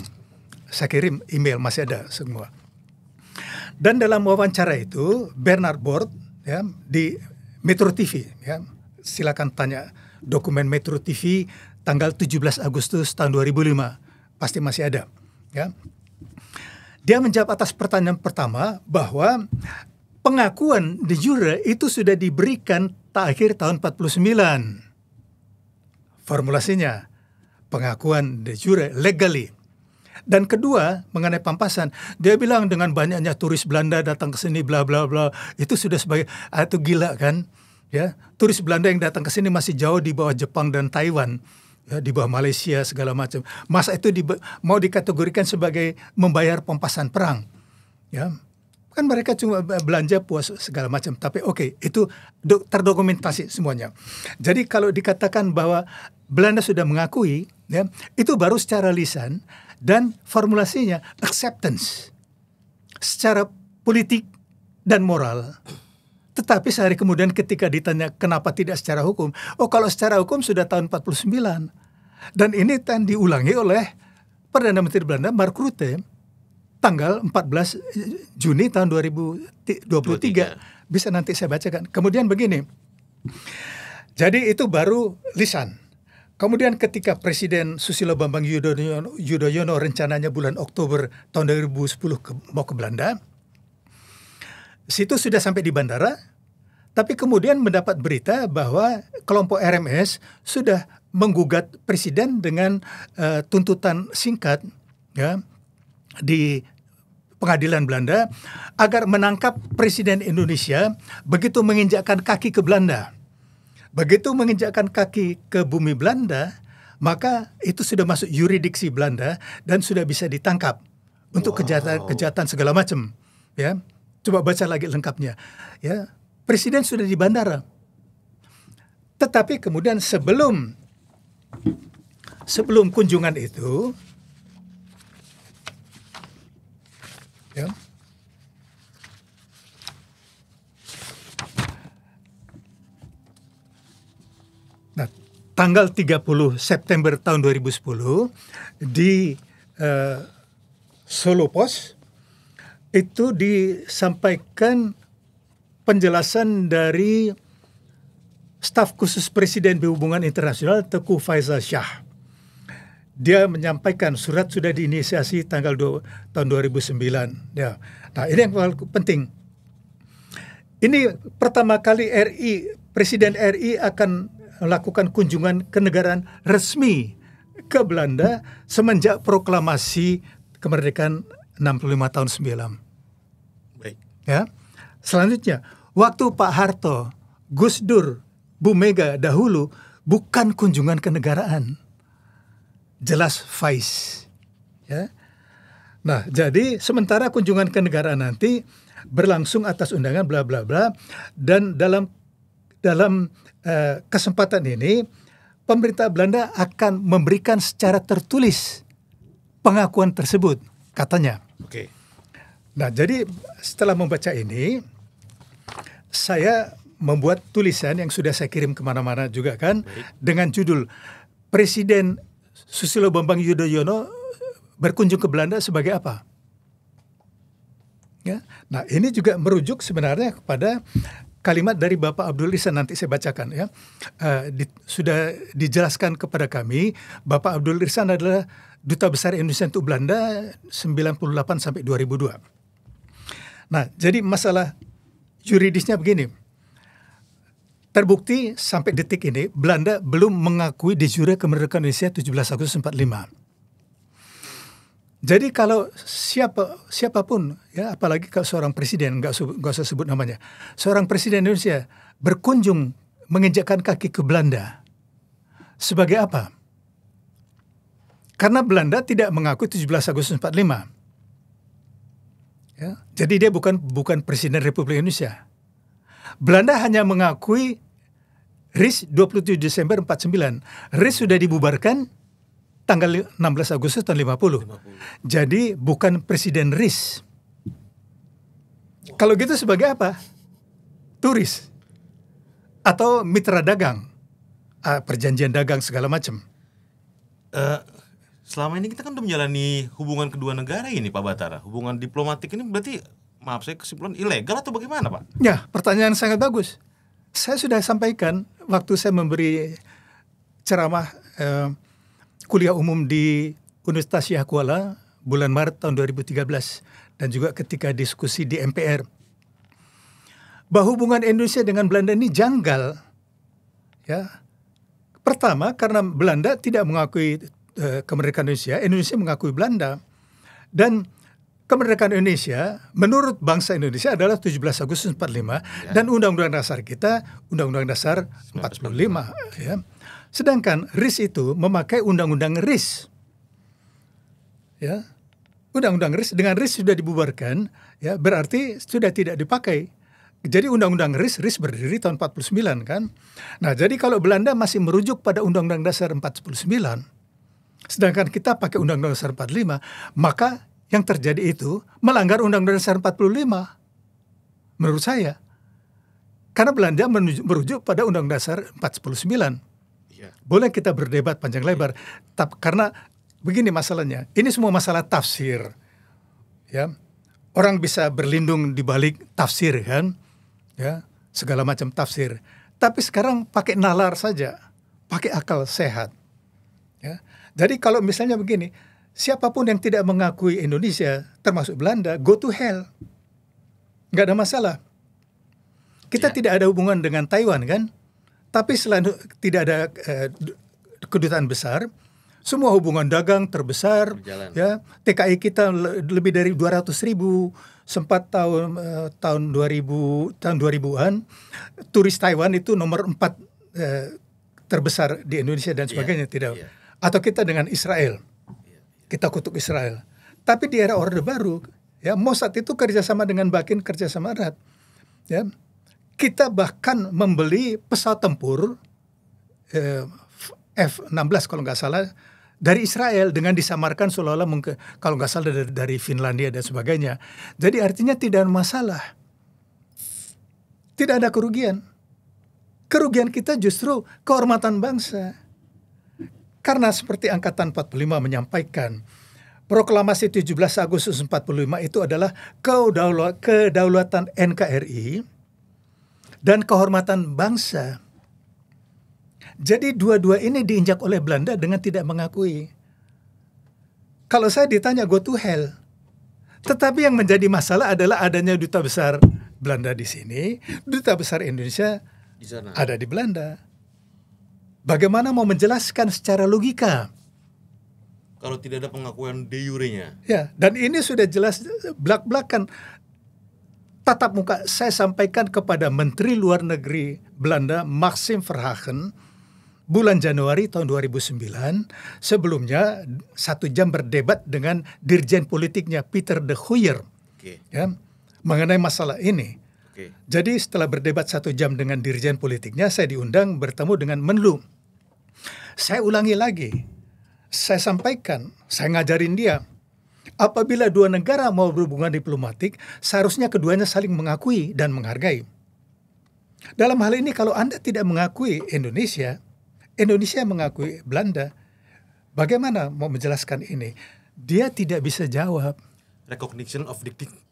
Saya kirim email, masih ada semua. Dan dalam wawancara itu Bernard Bort, ya, di Metro TV, ya, silakan tanya dokumen Metro TV tanggal 17 Agustus tahun 2005, pasti masih ada, ya. Dia menjawab atas pertanyaan pertama bahwa pengakuan de jure itu sudah diberikan akhir tahun 49. Formulasinya, pengakuan de jure legally. Dan kedua, mengenai pampasan, dia bilang dengan banyaknya turis Belanda datang ke sini bla bla bla, itu sudah sebagai itu gila kan? Ya, turis Belanda yang datang ke sini masih jauh di bawah Jepang dan Taiwan, ya, di bawah Malaysia segala macam. Masa itu mau dikategorikan sebagai membayar pampasan perang? Ya. Kan mereka cuma belanja puas segala macam. Tapi oke, itu terdokumentasi semuanya. Jadi kalau dikatakan bahwa Belanda sudah mengakui, ya, itu baru secara lisan. Dan formulasinya acceptance secara politik dan moral. Tetapi sehari kemudian ketika ditanya kenapa tidak secara hukum, kalau secara hukum sudah tahun 49. Dan ini kan diulangi oleh Perdana Menteri Belanda Mark Rutte tanggal 14 Juni tahun 2023. Bisa nanti saya bacakan. Kemudian begini. Jadi itu baru lisan. Kemudian ketika Presiden Susilo Bambang Yudhoyono rencananya bulan Oktober tahun 2010 mau ke Belanda, situ sudah sampai di bandara, tapi kemudian mendapat berita bahwa kelompok RMS sudah menggugat Presiden dengan tuntutan singkat, ya, di pengadilan Belanda agar menangkap Presiden Indonesia begitu menginjakkan kaki ke Belanda. Begitu menginjakkan kaki ke bumi Belanda, maka itu sudah masuk yuridiksi Belanda dan sudah bisa ditangkap untuk kejahatan segala macam. Ya, coba baca lagi lengkapnya. Ya, Presiden sudah di bandara. Tetapi kemudian sebelum kunjungan itu, ya, nah, tanggal 30 September tahun 2010 di Solo Pos itu disampaikan penjelasan dari staf khusus Presiden Hubungan Internasional Teuku Faisal Shah. Dia menyampaikan surat sudah diinisiasi tanggal tahun 2009. Ya. Nah, ini yang paling penting. Ini pertama kali Presiden RI akan melakukan kunjungan kenegaraan resmi ke Belanda semenjak proklamasi kemerdekaan 65 tahun 9. Baik. Ya. Selanjutnya, waktu Pak Harto, Gus Dur, Bu Mega dahulu bukan kunjungan kenegaraan. Jelas vice. Ya. Nah, jadi sementara kunjungan kenegaraan nanti berlangsung atas undangan bla bla bla, dan dalam kesempatan ini pemerintah Belanda akan memberikan secara tertulis pengakuan tersebut, katanya. Oke. Nah, jadi setelah membaca ini, saya membuat tulisan yang sudah saya kirim kemana-mana juga kan. Baik. Dengan judul Presiden Susilo Bambang Yudhoyono berkunjung ke Belanda sebagai apa? Ya. Nah, ini juga merujuk sebenarnya kepada kalimat dari Bapak Abdul Ihsan, nanti saya bacakan ya. Sudah dijelaskan kepada kami, Bapak Abdul Ihsan adalah Duta Besar Indonesia untuk Belanda 98 sampai 2002. Nah, jadi masalah yuridisnya begini. Terbukti sampai detik ini Belanda belum mengakui de jure kemerdekaan Indonesia 17 Agustus 45. Jadi kalau siapapun, ya, apalagi kalau seorang presiden, nggak usah sebut namanya, seorang presiden Indonesia berkunjung menginjakkan kaki ke Belanda sebagai apa? Karena Belanda tidak mengakui 17 Agustus 45. Ya, jadi dia bukan presiden Republik Indonesia. Belanda hanya mengakui RIS 27 Desember 49. RIS sudah dibubarkan tanggal 16 Agustus tahun 50. Jadi bukan Presiden RIS. Kalau gitu sebagai apa? Turis. Atau mitra dagang. Perjanjian dagang segala macam. Selama ini kita kan udah menjalani hubungan kedua negara ini Pak Batara. Hubungan diplomatik ini berarti, maaf saya kesimpulan ilegal atau bagaimana Pak? Ya, pertanyaan sangat bagus. Saya sudah sampaikan waktu saya memberi ceramah kuliah umum di Universitas Syekh Kuala bulan Maret tahun 2013 dan juga ketika diskusi di MPR bahwa hubungan Indonesia dengan Belanda ini janggal. Ya. Pertama karena Belanda tidak mengakui kemerdekaan Indonesia, Indonesia mengakui Belanda. Dan kemerdekaan Indonesia menurut bangsa Indonesia adalah 17 Agustus 45 dan Undang-Undang Dasar kita Undang-Undang Dasar 45 ya. Sedangkan RIS itu memakai Undang-Undang RIS. Ya. Undang-Undang RIS dengan RIS sudah dibubarkan ya, berarti sudah tidak dipakai. Jadi Undang-Undang RIS berdiri tahun 49 kan. Nah, jadi kalau Belanda masih merujuk pada Undang-Undang Dasar 49 sedangkan kita pakai Undang-Undang Dasar 45, maka yang terjadi itu melanggar Undang-Undang Dasar 45 menurut saya. Karena Belanda merujuk pada Undang-Undang Dasar 49. Boleh kita berdebat panjang lebar, karena begini masalahnya. Ini semua masalah tafsir. Ya. Orang bisa berlindung di balik tafsir kan? Ya, segala macam tafsir. Tapi sekarang pakai nalar saja, pakai akal sehat. Ya. Jadi kalau misalnya begini, siapapun yang tidak mengakui Indonesia, termasuk Belanda, go to hell. Nggak ada masalah. Kita tidak ada hubungan dengan Taiwan kan? Tapi selain tidak ada kedutaan besar, semua hubungan dagang terbesar, ya TKI kita lebih dari 200.000, sempat tahun 2000-an, turis Taiwan itu nomor 4 terbesar di Indonesia dan sebagainya tidak. Atau kita dengan Israel, kita kutuk Israel. Tapi di era Orde Baru, ya Mossad itu kerjasama dengan Bakin, kerjasama erat, ya. Kita bahkan membeli pesawat tempur F-16 kalau nggak salah dari Israel dengan disamarkan seolah-olah kalau nggak salah dari Finlandia dan sebagainya. Jadi artinya tidak ada masalah. Tidak ada kerugian. Kerugian kita justru kehormatan bangsa. Karena seperti Angkatan 45 menyampaikan, proklamasi 17 Agustus 45 itu adalah kedaulatan NKRI dan kehormatan bangsa. Jadi dua-dua ini diinjak oleh Belanda dengan tidak mengakui. Kalau saya ditanya go to hell. Tetapi yang menjadi masalah adalah adanya duta besar Belanda di sini, duta besar Indonesia di sana. Ada di Belanda. Bagaimana mau menjelaskan secara logika? Kalau tidak ada pengakuan de jure-nya. Ya, dan ini sudah jelas belak-belakan. Tatap muka saya sampaikan kepada Menteri Luar Negeri Belanda Maxim Verhagen bulan Januari tahun 2009. Sebelumnya 1 jam berdebat dengan dirjen politiknya Peter de Hooyer ya, mengenai masalah ini. Jadi setelah berdebat 1 jam dengan dirjen politiknya, saya diundang bertemu dengan Menlu. Saya ulangi lagi, saya sampaikan, saya ngajarin dia. Apabila dua negara mau berhubungan diplomatik, seharusnya keduanya saling mengakui dan menghargai. Dalam hal ini kalau Anda tidak mengakui Indonesia, Indonesia mengakui Belanda, bagaimana mau menjelaskan ini? Dia tidak bisa jawab. Recognition of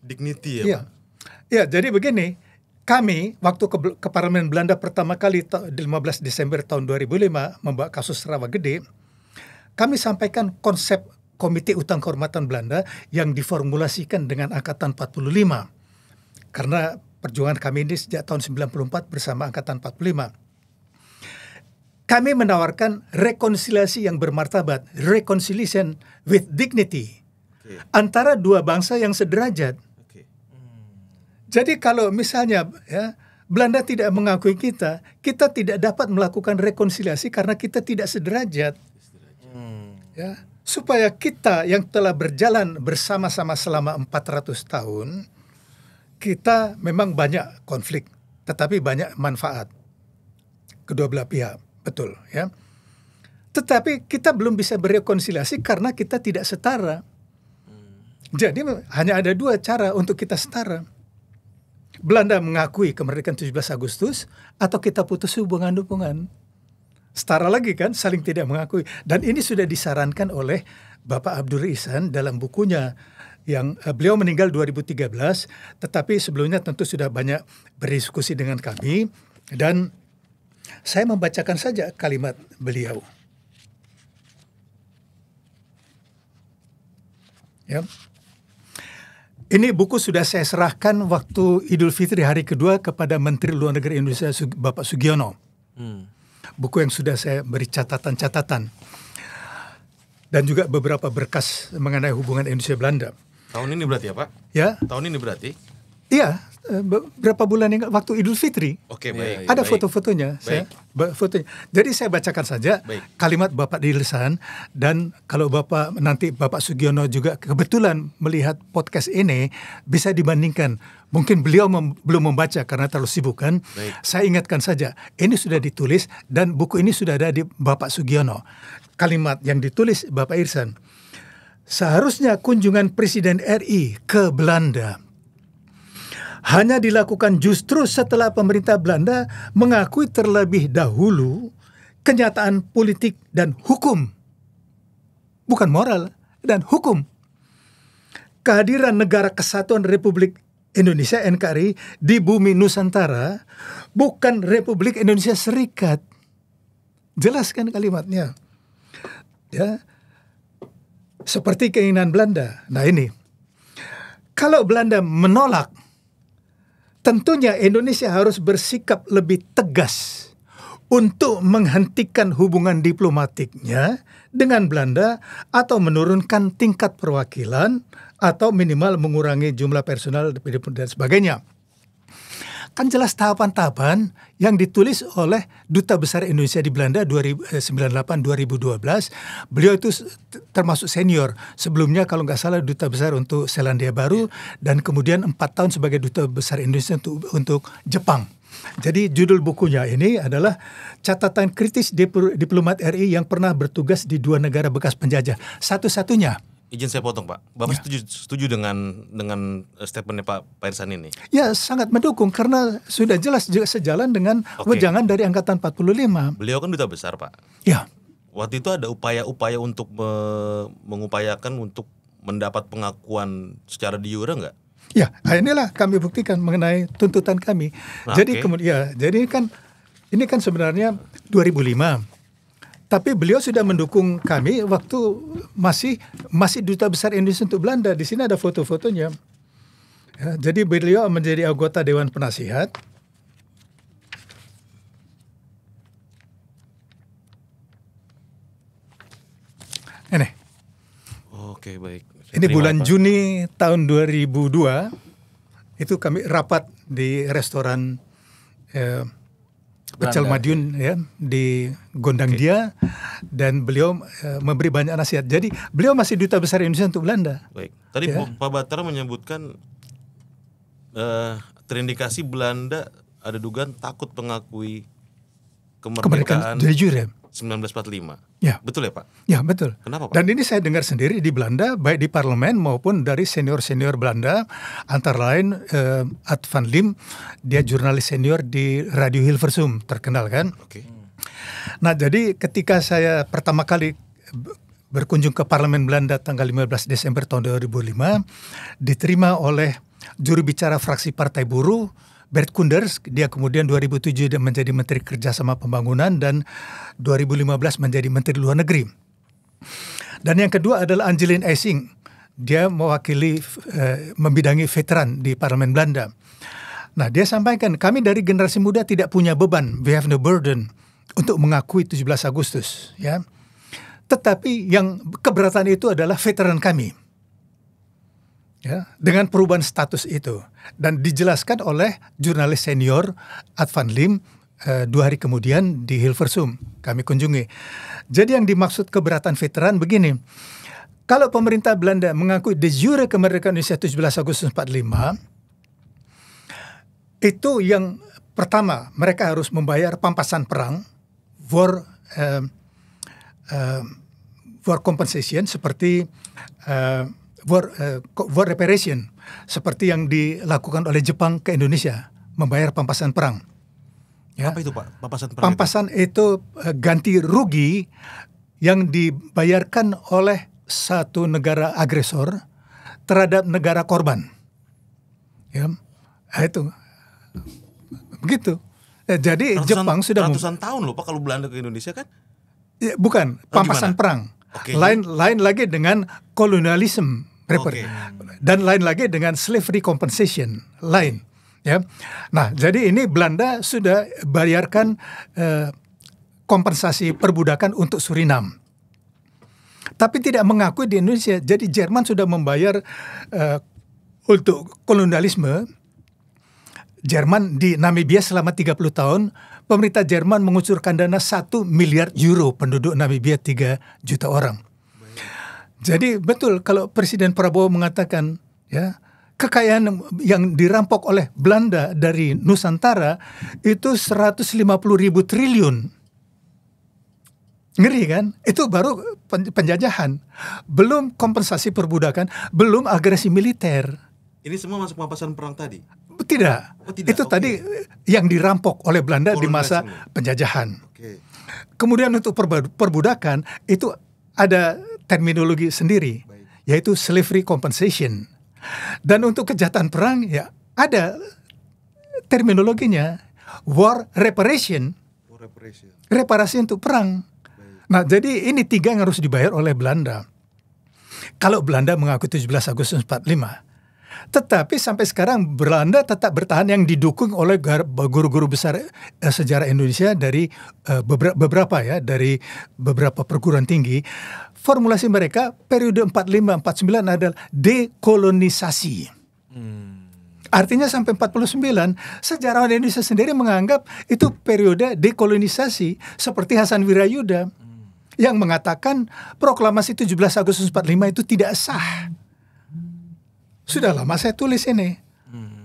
dignity ya, Pak? Ya, jadi begini, kami waktu ke Parlemen Belanda pertama kali 15 Desember tahun 2005 membawa kasus Rawa Gede, kami sampaikan konsep Komite Utang Kehormatan Belanda yang diformulasikan dengan Angkatan 45. Karena perjuangan kami ini sejak tahun 94 bersama Angkatan 45. Kami menawarkan rekonsiliasi yang bermartabat, reconciliation with dignity, antara dua bangsa yang sederajat. Jadi kalau misalnya ya, Belanda tidak mengakui kita tidak dapat melakukan rekonsiliasi karena kita tidak sederajat. Ya, supaya kita yang telah berjalan bersama-sama selama 400 tahun, kita memang banyak konflik, tetapi banyak manfaat kedua belah pihak, betul ya. Tetapi kita belum bisa berrekonsiliasi karena kita tidak setara. Jadi hanya ada dua cara untuk kita setara. Belanda mengakui kemerdekaan 17 Agustus atau kita putus hubungan-hubungan. Setara lagi kan, saling tidak mengakui. Dan ini sudah disarankan oleh Bapak Abdul Ihsan dalam bukunya yang beliau meninggal 2013, tetapi sebelumnya tentu sudah banyak berdiskusi dengan kami. Dan saya membacakan saja kalimat beliau. Ya. Ini buku sudah saya serahkan waktu Idul Fitri hari kedua kepada Menteri Luar Negeri Indonesia Bapak Sugiono. Buku yang sudah saya beri catatan-catatan. Dan juga beberapa berkas mengenai hubungan Indonesia-Belanda. Tahun ini berarti ya Pak? Ya. Tahun ini berarti? Iya, beberapa bulan yang waktu Idul Fitri. Oke, baik. Ada foto-fotonya. Fotonya. Jadi saya bacakan saja kalimat Bapak Ihsan, dan kalau Bapak nanti Bapak Sugiono juga kebetulan melihat podcast ini, bisa dibandingkan. Mungkin beliau belum membaca karena terlalu sibuk kan. Saya ingatkan saja, ini sudah ditulis dan buku ini sudah ada di Bapak Sugiono. Kalimat yang ditulis Bapak Ihsan. Seharusnya kunjungan Presiden RI ke Belanda hanya dilakukan justru setelah pemerintah Belanda mengakui terlebih dahulu kenyataan politik dan hukum. Bukan moral, dan hukum. Kehadiran Negara Kesatuan Republik Indonesia NKRI di bumi Nusantara bukan Republik Indonesia Serikat. Jelaskan kalimatnya. Ya. Seperti keinginan Belanda. Nah ini. Kalau Belanda menolak, tentunya Indonesia harus bersikap lebih tegas untuk menghentikan hubungan diplomatiknya dengan Belanda atau menurunkan tingkat perwakilan atau minimal mengurangi jumlah personal dan sebagainya. Kan jelas tahapan-tahapan yang ditulis oleh Duta Besar Indonesia di Belanda 1998-2012. Beliau itu termasuk senior. Sebelumnya kalau nggak salah Duta Besar untuk Selandia Baru dan kemudian 4 tahun sebagai Duta Besar Indonesia untuk Jepang. Jadi judul bukunya ini adalah catatan kritis diplomat RI yang pernah bertugas di 2 negara bekas penjajah. Satu-satunya. Izin saya potong Pak. Bapak setuju dengan statementnya Pak Ihsan ini? Ya sangat mendukung karena sudah jelas juga sejalan dengan wejangan dari Angkatan 45. Beliau kan duta besar Pak. Ya. Waktu itu ada upaya-upaya untuk mengupayakan untuk mendapat pengakuan secara de jure nggak? Ya, inilah kami buktikan mengenai tuntutan kami. Jadi kemudian, jadi kan ini kan sebenarnya 2005. Tapi beliau sudah mendukung kami waktu masih Duta Besar Indonesia untuk Belanda. Di sini ada foto-fotonya. Ya, jadi beliau menjadi anggota Dewan Penasihat. Ini. Oke, baik. Ini bulan Juni tahun 2002. Itu kami rapat di restoran Pecel Madiun ya di Gondang Dia, dan beliau memberi banyak nasihat. Jadi beliau masih Duta Besar Indonesia untuk Belanda. Baik. Tadi Pak Batara menyebutkan terindikasi Belanda ada dugaan takut mengakui kemerdekaan de jure 1945. Ya. Betul ya Pak? Ya betul. Kenapa Pak? Dan ini saya dengar sendiri di Belanda, baik di parlemen maupun dari senior-senior Belanda, antara lain Ad van Lim, dia jurnalis senior di Radio Hilversum, terkenal kan? Oke. Nah jadi ketika saya pertama kali berkunjung ke parlemen Belanda tanggal 15 Desember tahun 2005, diterima oleh juru bicara fraksi Partai Buruh, Bert Koenders. Dia kemudian 2007 menjadi Menteri Kerjasama Pembangunan dan 2015 menjadi Menteri Luar Negeri. Dan yang kedua adalah Angelien Eysing. Dia mewakili membidangi veteran di Parlemen Belanda. Nah, dia sampaikan, kami dari generasi muda tidak punya beban, we have no burden untuk mengakui 17 Agustus, ya. Tetapi yang keberatan itu adalah veteran kami. Ya, dengan perubahan status itu, dan dijelaskan oleh jurnalis senior Ad van Lim 2 hari kemudian di Hilversum kami kunjungi. Jadi yang dimaksud keberatan veteran begini, kalau pemerintah Belanda mengakui de jure kemerdekaan Indonesia 17 Agustus 45, itu yang pertama mereka harus membayar pampasan perang, war war compensation seperti war reparation seperti yang dilakukan oleh Jepang ke Indonesia, membayar pampasan perang. Ya. Apa itu Pak? Pampasan perang Pampasan itu ganti rugi yang dibayarkan oleh satu negara agresor terhadap negara korban. Ya, itu begitu. Jadi Jepang sudah ratusan tahun loh Pak kalau Belanda ke Indonesia kan? Ya, bukan pampasan perang. Oke. Lain lagi dengan kolonialisme, Oke. dan lain lagi dengan slavery compensation, lain. Ya, nah jadi ini Belanda sudah bayarkan kompensasi perbudakan untuk Suriname, tapi tidak mengakui di Indonesia. Jadi Jerman sudah membayar untuk kolonialisme. Jerman di Namibia selama 30 tahun, pemerintah Jerman mengucurkan dana 1 miliar euro, penduduk Namibia 3 juta orang. Jadi betul kalau Presiden Prabowo mengatakan ya, kekayaan yang dirampok oleh Belanda dari Nusantara itu 150.000 triliun. Ngeri kan? Itu baru penjajahan. Belum kompensasi perbudakan, belum agresi militer. Ini semua masuk pampasan perang tadi? Tidak. Oh, tidak. Itu Oke. tadi yang dirampok oleh Belanda di masa Kolonialisme. penjajahan. Oke. Kemudian untuk perbudakan itu ada terminologi sendiri, Baik. yaitu slavery compensation. Dan untuk kejahatan perang ya ada terminologinya, war reparation, War reparation. reparasi untuk perang. Nah, jadi ini 3 yang harus dibayar oleh Belanda. Kalau Belanda mengakui 17 Agustus 45. Tetapi sampai sekarang Belanda tetap bertahan, yang didukung oleh guru-guru besar sejarah Indonesia dari beberapa ya, dari beberapa perguruan tinggi. Formulasi mereka periode 45-49 adalah dekolonisasi. Artinya sampai 49 sejarawan Indonesia sendiri menganggap itu periode dekolonisasi, seperti Hasan Wirayuda yang mengatakan proklamasi 17 Agustus 45 itu tidak sah. Sudah lama saya tulis ini.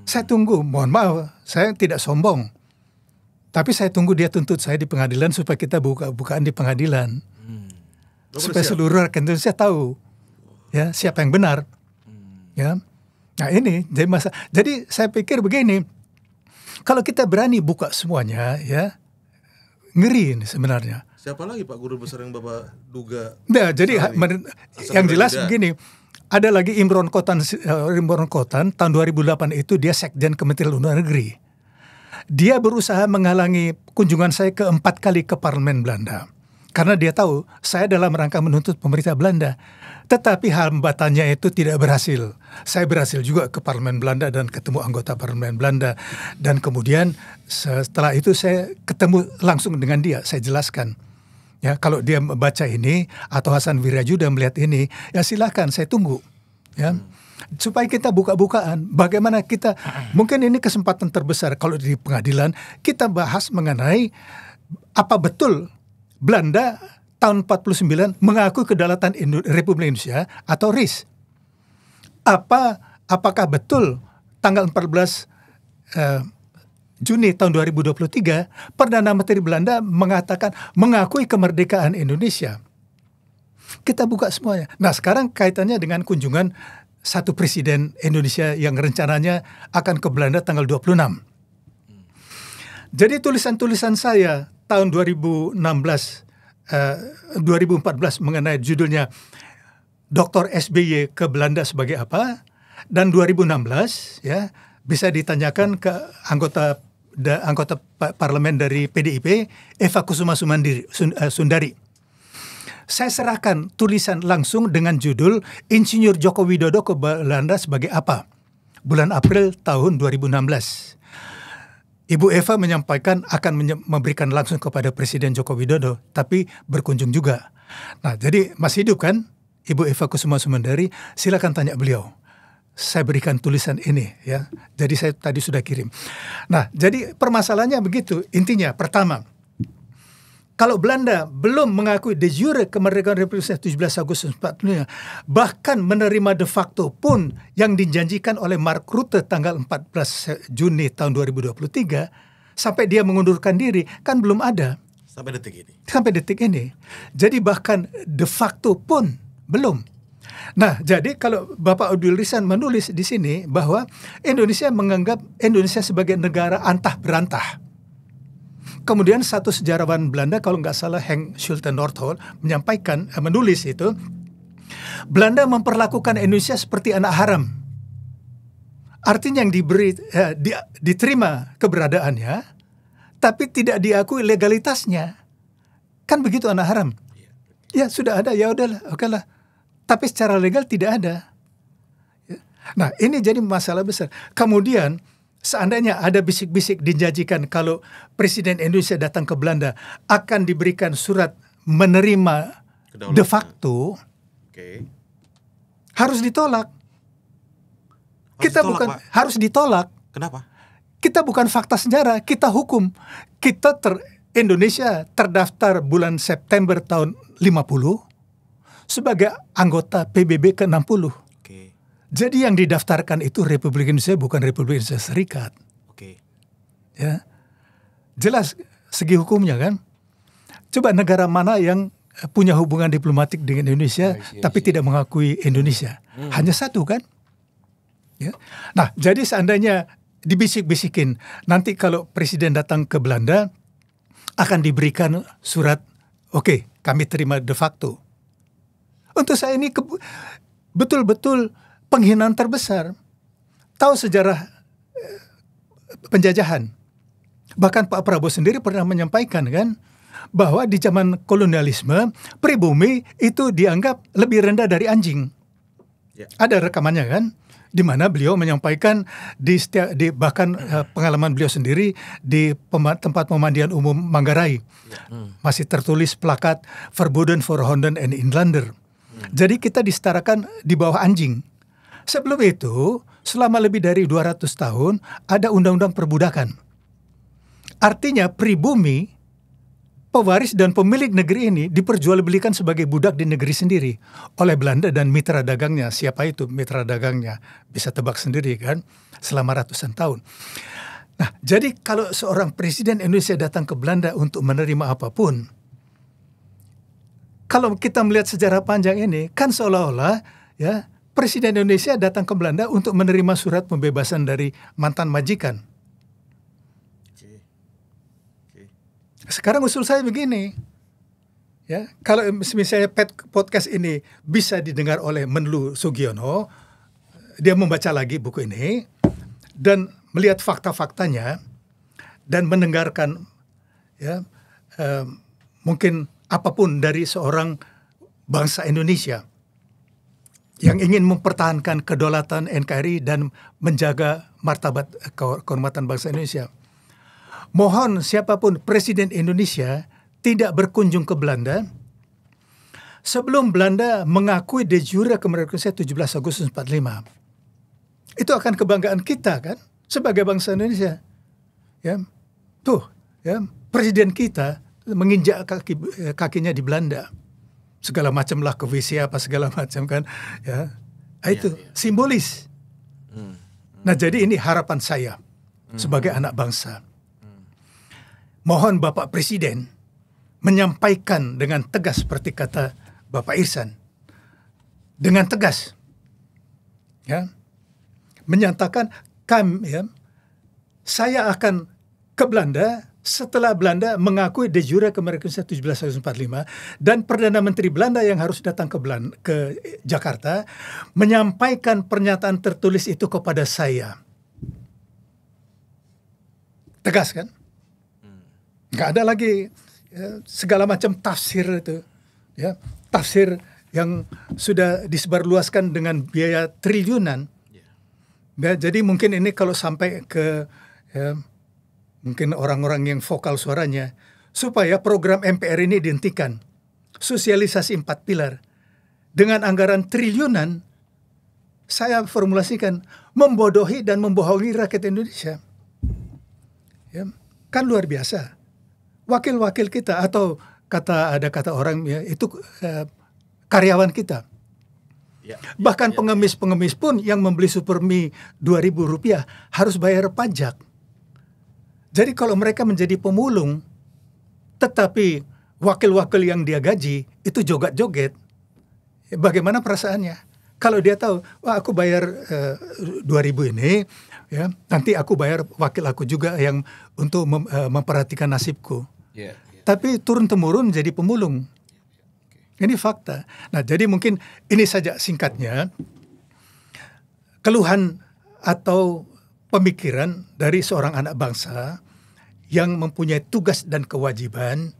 Saya tunggu, mohon maaf, saya tidak sombong. Tapi saya tunggu dia tuntut saya di pengadilan supaya kita bukaan di pengadilan. Supaya seluruh rakyat Indonesia tahu ya siapa yang benar. Ya. Nah ini jadi saya pikir begini, kalau kita berani buka semuanya ya, ngeri ini sebenarnya. Siapa lagi Pak guru besar yang Bapak duga? Nah, jadi yang jelas Wirayuda. begini, ada lagi Imron Kotan tahun 2008 itu dia Sekjen Kementerian Luar Negeri. Dia berusaha menghalangi kunjungan saya ke 4 kali ke parlemen Belanda. Karena dia tahu saya dalam rangka menuntut pemerintah Belanda. Tetapi hambatannya itu tidak berhasil. Saya berhasil juga ke parlemen Belanda dan ketemu anggota parlemen Belanda. Dan kemudian setelah itu saya ketemu langsung dengan dia, saya jelaskan. Ya, kalau dia membaca ini atau Hasan Wirayuda melihat ini, ya silakan, saya tunggu. Ya. Supaya kita buka-bukaan bagaimana kita, mungkin ini kesempatan terbesar kalau di pengadilan kita bahas mengenai apa betul Belanda tahun 49 mengakui kedaulatan Republik Indonesia atau RIS. Apakah betul tanggal 14 Juni tahun 2023 Perdana Menteri Belanda mengatakan mengakui kemerdekaan Indonesia. Kita buka semuanya. Nah, sekarang kaitannya dengan kunjungan satu presiden Indonesia yang rencananya akan ke Belanda tanggal 26. Jadi tulisan-tulisan saya tahun 2014 mengenai judulnya Dr. SBY ke Belanda sebagai apa, dan 2016 ya bisa ditanyakan ke anggota parlemen dari PDIP, Eva Kusuma Sundari. Saya serahkan tulisan langsung dengan judul Insinyur Joko Widodo ke Belanda sebagai apa? Bulan April tahun 2016. Ibu Eva menyampaikan akan memberikan langsung kepada Presiden Joko Widodo, tapi berkunjung juga. Nah, jadi masih hidup kan Ibu Eva Kusuma Sundari? Silakan tanya beliau. Saya berikan tulisan ini ya. Jadi saya tadi sudah kirim. Nah, jadi permasalahannya begitu. Intinya pertama, kalau Belanda belum mengakui de jure kemerdekaan Republik Indonesia 17 Agustus 45, bahkan menerima de facto pun yang dijanjikan oleh Mark Rutte tanggal 14 Juni tahun 2023, sampai dia mengundurkan diri, kan belum ada. Sampai detik ini. Sampai detik ini. Jadi bahkan de facto pun belum. Nah, jadi kalau Bapak Abdul Risan menulis di sini bahwa Indonesia menganggap Indonesia sebagai negara antah berantah. Kemudian satu sejarawan Belanda, kalau nggak salah Henk Schulte Nordholt, menulis itu, Belanda memperlakukan Indonesia seperti anak haram. Artinya yang diterima keberadaannya, tapi tidak diakui legalitasnya. Kan begitu anak haram. Ya sudah ada, ya udahlah, oke lah. Tapi secara legal tidak ada. Nah, ini jadi masalah besar. Kemudian seandainya ada bisik-bisik dijanjikan kalau Presiden Indonesia datang ke Belanda akan diberikan surat menerima de facto, harus ditolak. Harus ditolak. Kenapa? Kita bukan fakta sejarah, kita hukum. Indonesia terdaftar bulan September tahun 50 sebagai anggota PBB ke-60. Jadi yang didaftarkan itu Republik Indonesia, bukan Republik Indonesia Serikat. Ya. Jelas segi hukumnya kan. Coba negara mana yang punya hubungan diplomatik dengan Indonesia tapi tidak mengakui Indonesia? Hanya satu kan? Ya. Nah, jadi seandainya dibisik-bisikin, nanti kalau presiden datang ke Belanda akan diberikan surat, oke, kami terima de facto. Untuk saya ini betul-betul penghinaan terbesar. Tahu sejarah penjajahan. Bahkan Pak Prabowo sendiri pernah menyampaikan kan, bahwa di zaman kolonialisme, pribumi itu dianggap lebih rendah dari anjing. Ada rekamannya kan? Di mana beliau menyampaikan bahkan pengalaman beliau sendiri di tempat pemandian umum Manggarai. Masih tertulis plakat Verboden voor Honden en Inlander. Jadi kita disetarakan di bawah anjing. Sebelum itu, selama lebih dari 200 tahun ada undang-undang perbudakan. Artinya pribumi, pewaris dan pemilik negeri ini diperjualbelikan sebagai budak di negeri sendiri oleh Belanda dan mitra dagangnya. Siapa itu mitra dagangnya? Bisa tebak sendiri kan, selama ratusan tahun. Nah, jadi kalau seorang presiden Indonesia datang ke Belanda untuk menerima apapun, kalau kita melihat sejarah panjang ini, kan seolah-olah ya presiden Indonesia datang ke Belanda untuk menerima surat pembebasan dari mantan majikan. Sekarang usul saya begini, ya, kalau misalnya podcast ini bisa didengar oleh Menlu Sugiono, dia membaca lagi buku ini dan melihat fakta-faktanya dan mendengarkan, ya, mungkin apapun dari seorang bangsa Indonesia yang ingin mempertahankan kedaulatan NKRI dan menjaga martabat kehormatan bangsa Indonesia. Mohon siapapun presiden Indonesia tidak berkunjung ke Belanda sebelum Belanda mengakui de jure kemerdekaan Indonesia 17 Agustus 45. Itu akan kebanggaan kita kan sebagai bangsa Indonesia. Ya. Tuh, ya, presiden kita menginjak kakinya di Belanda. Segala macam lah ke WC apa segala macam kan. Ya. Itu simbolis. Nah, jadi ini harapan saya sebagai anak bangsa. Mohon Bapak Presiden menyampaikan dengan tegas seperti kata Bapak Irsan. Dengan tegas. Ya. Menyatakan saya akan ke Belanda setelah Belanda mengakui de jure kemerdekaan 17 Agustus 45 dan Perdana Menteri Belanda yang harus datang ke Jakarta menyampaikan pernyataan tertulis itu kepada saya. Tegas kan? Nggak ada lagi ya, segala macam tafsir itu, ya, tafsir yang sudah disebarluaskan dengan biaya triliunan. Ya, jadi mungkin ini kalau sampai ke ya, mungkin orang-orang yang vokal suaranya, supaya program MPR ini dihentikan, sosialisasi 4 pilar dengan anggaran triliunan, saya formulasikan membodohi dan membohongi rakyat Indonesia. Ya, kan luar biasa. Wakil-wakil kita atau ada kata orang ya, itu karyawan kita. Bahkan pengemis-pengemis pun yang membeli Supermi Rp2.000 harus bayar pajak. Jadi kalau mereka menjadi pemulung, tetapi wakil-wakil yang dia gaji itu joget-joget, bagaimana perasaannya? Kalau dia tahu, wah aku bayar 2.000 ini, ya nanti aku bayar wakil aku juga yang untuk memperhatikan nasibku. Tapi turun-temurun jadi pemulung. Ini fakta. Nah, jadi mungkin ini saja singkatnya keluhan atau pemikiran dari seorang anak bangsa yang mempunyai tugas dan kewajiban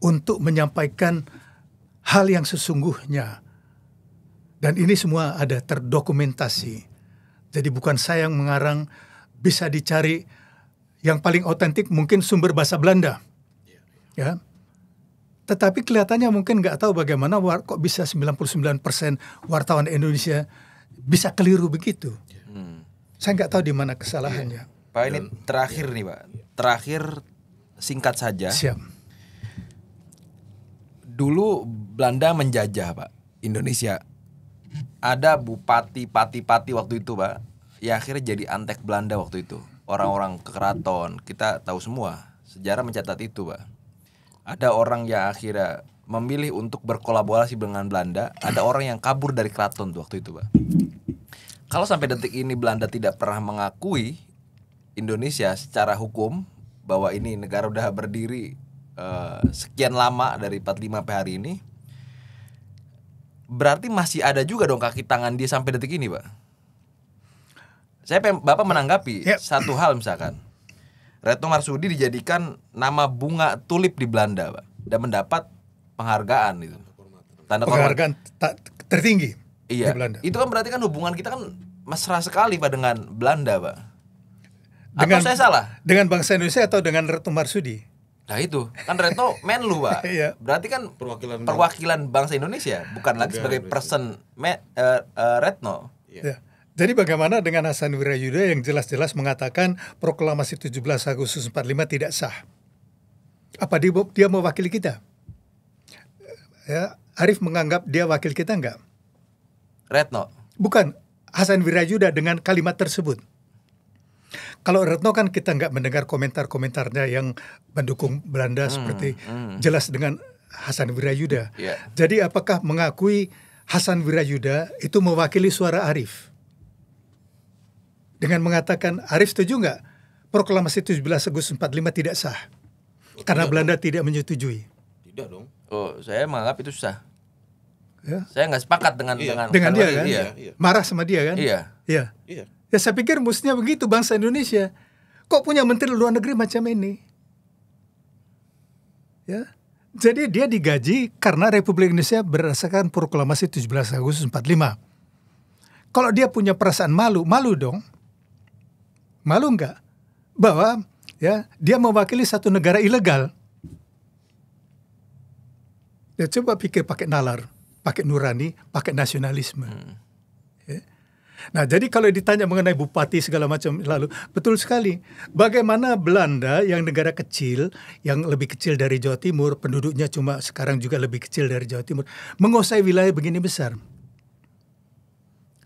untuk menyampaikan hal yang sesungguhnya. Dan ini semua ada terdokumentasi. Jadi bukan saya yang mengarang, bisa dicari yang paling otentik mungkin sumber bahasa Belanda. Ya. Tetapi kelihatannya mungkin nggak tahu bagaimana kok bisa 99% wartawan Indonesia bisa keliru begitu. Saya nggak tahu di mana kesalahannya. Pak, ini terakhir nih Pak. Terakhir singkat saja. Siap. Dulu Belanda menjajah Pak Indonesia. Ada bupati, pati waktu itu Pak, ya akhirnya jadi antek Belanda waktu itu. Orang-orang ke keraton, kita tahu semua. Sejarah mencatat itu Pak. Ada orang yang akhirnya memilih untuk berkolaborasi dengan Belanda. Ada orang yang kabur dari keraton tuh waktu itu Pak. Kalau sampai detik ini Belanda tidak pernah mengakui Indonesia secara hukum bahwa ini negara udah berdiri sekian lama dari 45 sampai hari ini, berarti masih ada juga dong kaki tangan dia sampai detik ini, Pak. Bapak menanggapi satu hal misalkan, Retno Marsudi dijadikan nama bunga tulip di Belanda, Pak, dan mendapat penghargaan itu. Tanda penghargaan tertinggi di Belanda. Itu kan berarti kan hubungan kita kan mesra sekali Pak dengan Belanda, Pak. Dengan, atau saya salah? Dengan bangsa Indonesia atau dengan Retno Marsudi? Nah itu kan Retno Menlu Pak. Berarti kan perwakilan bangsa Indonesia, bukan lagi sebagai person Retno. Ya. Jadi bagaimana dengan Hasan Wirayuda yang jelas-jelas mengatakan proklamasi 17 Agustus 45 tidak sah? Apa dia mewakili kita? Ya, Arif menganggap dia wakil kita enggak? Retno? Bukan, Hasan Wirayuda dengan kalimat tersebut. Kalau Retno kan kita nggak mendengar komentar-komentarnya yang mendukung Belanda seperti jelas dengan Hasan Wirayuda. Jadi apakah mengakui Hasan Wirayuda itu mewakili suara Arif? Dengan mengatakan, Arif setuju nggak proklamasi 17 Agustus 45 tidak sah? Karena Belanda tidak menyetujui. Tidak dong. Oh, saya menganggap itu sah. Ya. Saya nggak sepakat dengan dia kan? Iya. Marah sama dia kan? Iya. Ya saya pikir mestinya begitu bangsa Indonesia. Kok punya menteri luar negeri macam ini? Ya. Jadi dia digaji karena Republik Indonesia berdasarkan proklamasi 17 Agustus 45. Kalau dia punya perasaan malu dong. Malu enggak? Bahwa ya dia mewakili satu negara ilegal. Ya coba pikir pakai nalar, pakai nurani, pakai nasionalisme. Ya. Nah, jadi kalau ditanya mengenai bupati segala macam lalu, betul sekali. Bagaimana Belanda yang negara kecil, yang lebih kecil dari Jawa Timur, penduduknya cuma sekarang juga lebih kecil dari Jawa Timur, menguasai wilayah begini besar.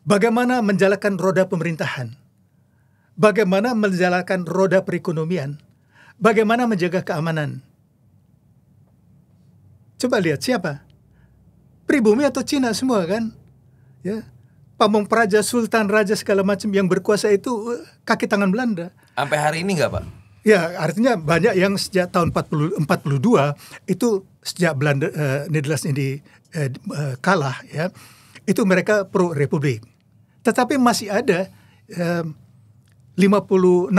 Bagaimana menjalankan roda pemerintahan? Bagaimana menjalankan roda perekonomian? Bagaimana menjaga keamanan? Coba lihat siapa? Pribumi atau Cina semua kan? Ya. Pamong Praja, Sultan, Raja segala macam yang berkuasa itu kaki tangan Belanda. Sampai hari ini nggak Pak? Ya, artinya banyak yang sejak tahun 42 itu sejak Belanda Nederlands ini kalah ya, itu mereka pro republik. Tetapi masih ada 65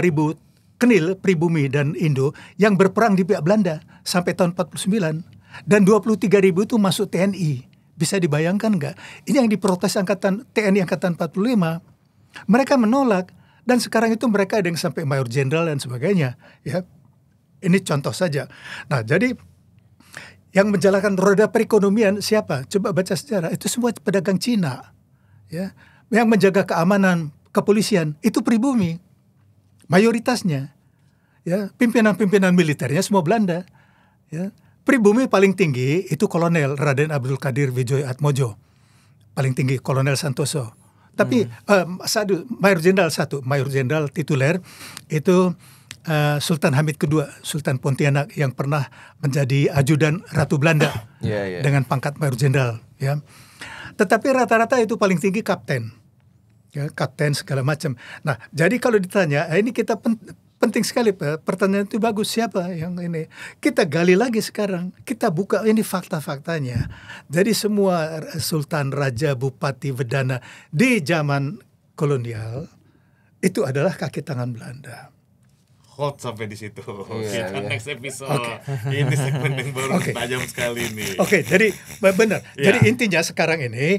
ribu Kenil, pribumi dan Indo yang berperang di pihak Belanda sampai tahun 49 dan 23 ribu itu masuk TNI. Bisa dibayangkan nggak? Ini yang diprotes TNI Angkatan 45. Mereka menolak dan sekarang itu mereka ada yang sampai mayor jenderal dan sebagainya. Ya, ini contoh saja. Nah, jadi yang menjalankan roda perekonomian siapa? Coba baca sejarah. Itu semua pedagang Cina. Ya, yang menjaga keamanan kepolisian itu pribumi, mayoritasnya. Ya, pimpinan-pimpinan militernya semua Belanda. Ya. Pribumi paling tinggi itu Kolonel Raden Abdul Qadir Wijoyo Atmojo. Paling tinggi Kolonel Santoso. Tapi Mayor Jenderal Mayor Jenderal tituler itu Sultan Hamid II, Sultan Pontianak yang pernah menjadi ajudan Ratu Belanda dengan pangkat Mayor Jenderal. Ya. Tetapi rata-rata itu paling tinggi kapten, ya, kapten segala macam. Nah, jadi kalau ditanya, ini kita penting sekali pertanyaan itu bagus, siapa yang ini? Kita gali lagi sekarang, kita buka ini fakta-faktanya. Jadi semua sultan, raja, bupati, wedana di zaman kolonial itu adalah kaki tangan Belanda. Hold sampai di situ. Iya, Kita iya. next episode. Ini segmen yang baru tajam sekali nih. Oke, jadi benar. Iya. Jadi intinya sekarang ini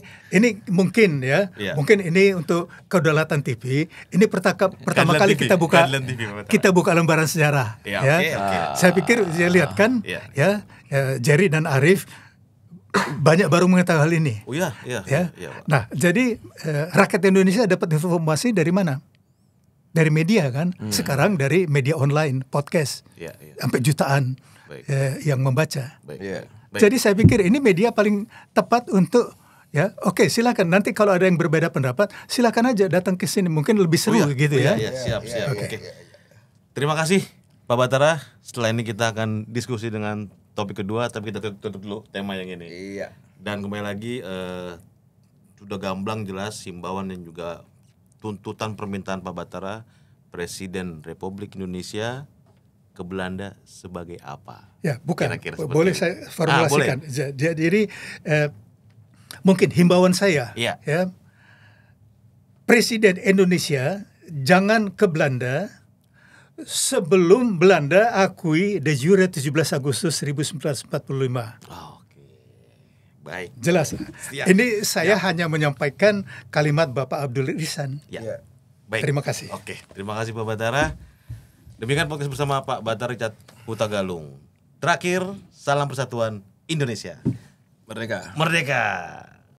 mungkin ya, Iya. mungkin ini untuk kedaulatan TV. Ini pertama Keadilan kali TV, kita buka Keadilan TV, Pak. kita buka lembaran sejarah. Iya, Ya, oke. saya pikir saya lihat kan, Iya. ya Jerry dan Arif banyak baru mengetahui hal ini. Oh iya, iya. Ya. Iya, Pak. Nah, jadi rakyat Indonesia dapat informasi dari mana? Dari media kan. Sekarang dari media online, podcast, Iya, iya. sampai jutaan Baik. yang membaca. Baik. Iya. Baik. Jadi saya pikir ini media paling tepat untuk ya. Oke, silakan nanti kalau ada yang berbeda pendapat, silakan aja datang ke sini, mungkin lebih seru Oh iya, gitu oh ya. iya, siap. Oke. Terima kasih Pak Batara. Setelah ini kita akan diskusi dengan topik kedua, tapi kita tutup dulu tema yang ini. Iya. Dan kembali lagi sudah gamblang jelas himbauan dan juga tuntutan permintaan Pak Batara, Presiden Republik Indonesia ke Belanda sebagai apa? Ya, bukan. Kira-kira seperti Boleh itu. saya formulasikan. Boleh. Jadi mungkin himbauan saya, Iya. ya, Presiden Indonesia jangan ke Belanda sebelum Belanda akui de jure 17 Agustus 1945. Oke. Baik. Jelas. Siap. Ini saya hanya menyampaikan kalimat Bapak Abdul Ihsan. Ya. Iya. Baik. Terima kasih. Oke, terima kasih Pak Batara. Demikian podcast bersama Pak Batara Richard Huta Galung. Terakhir, salam persatuan Indonesia. Merdeka. Merdeka.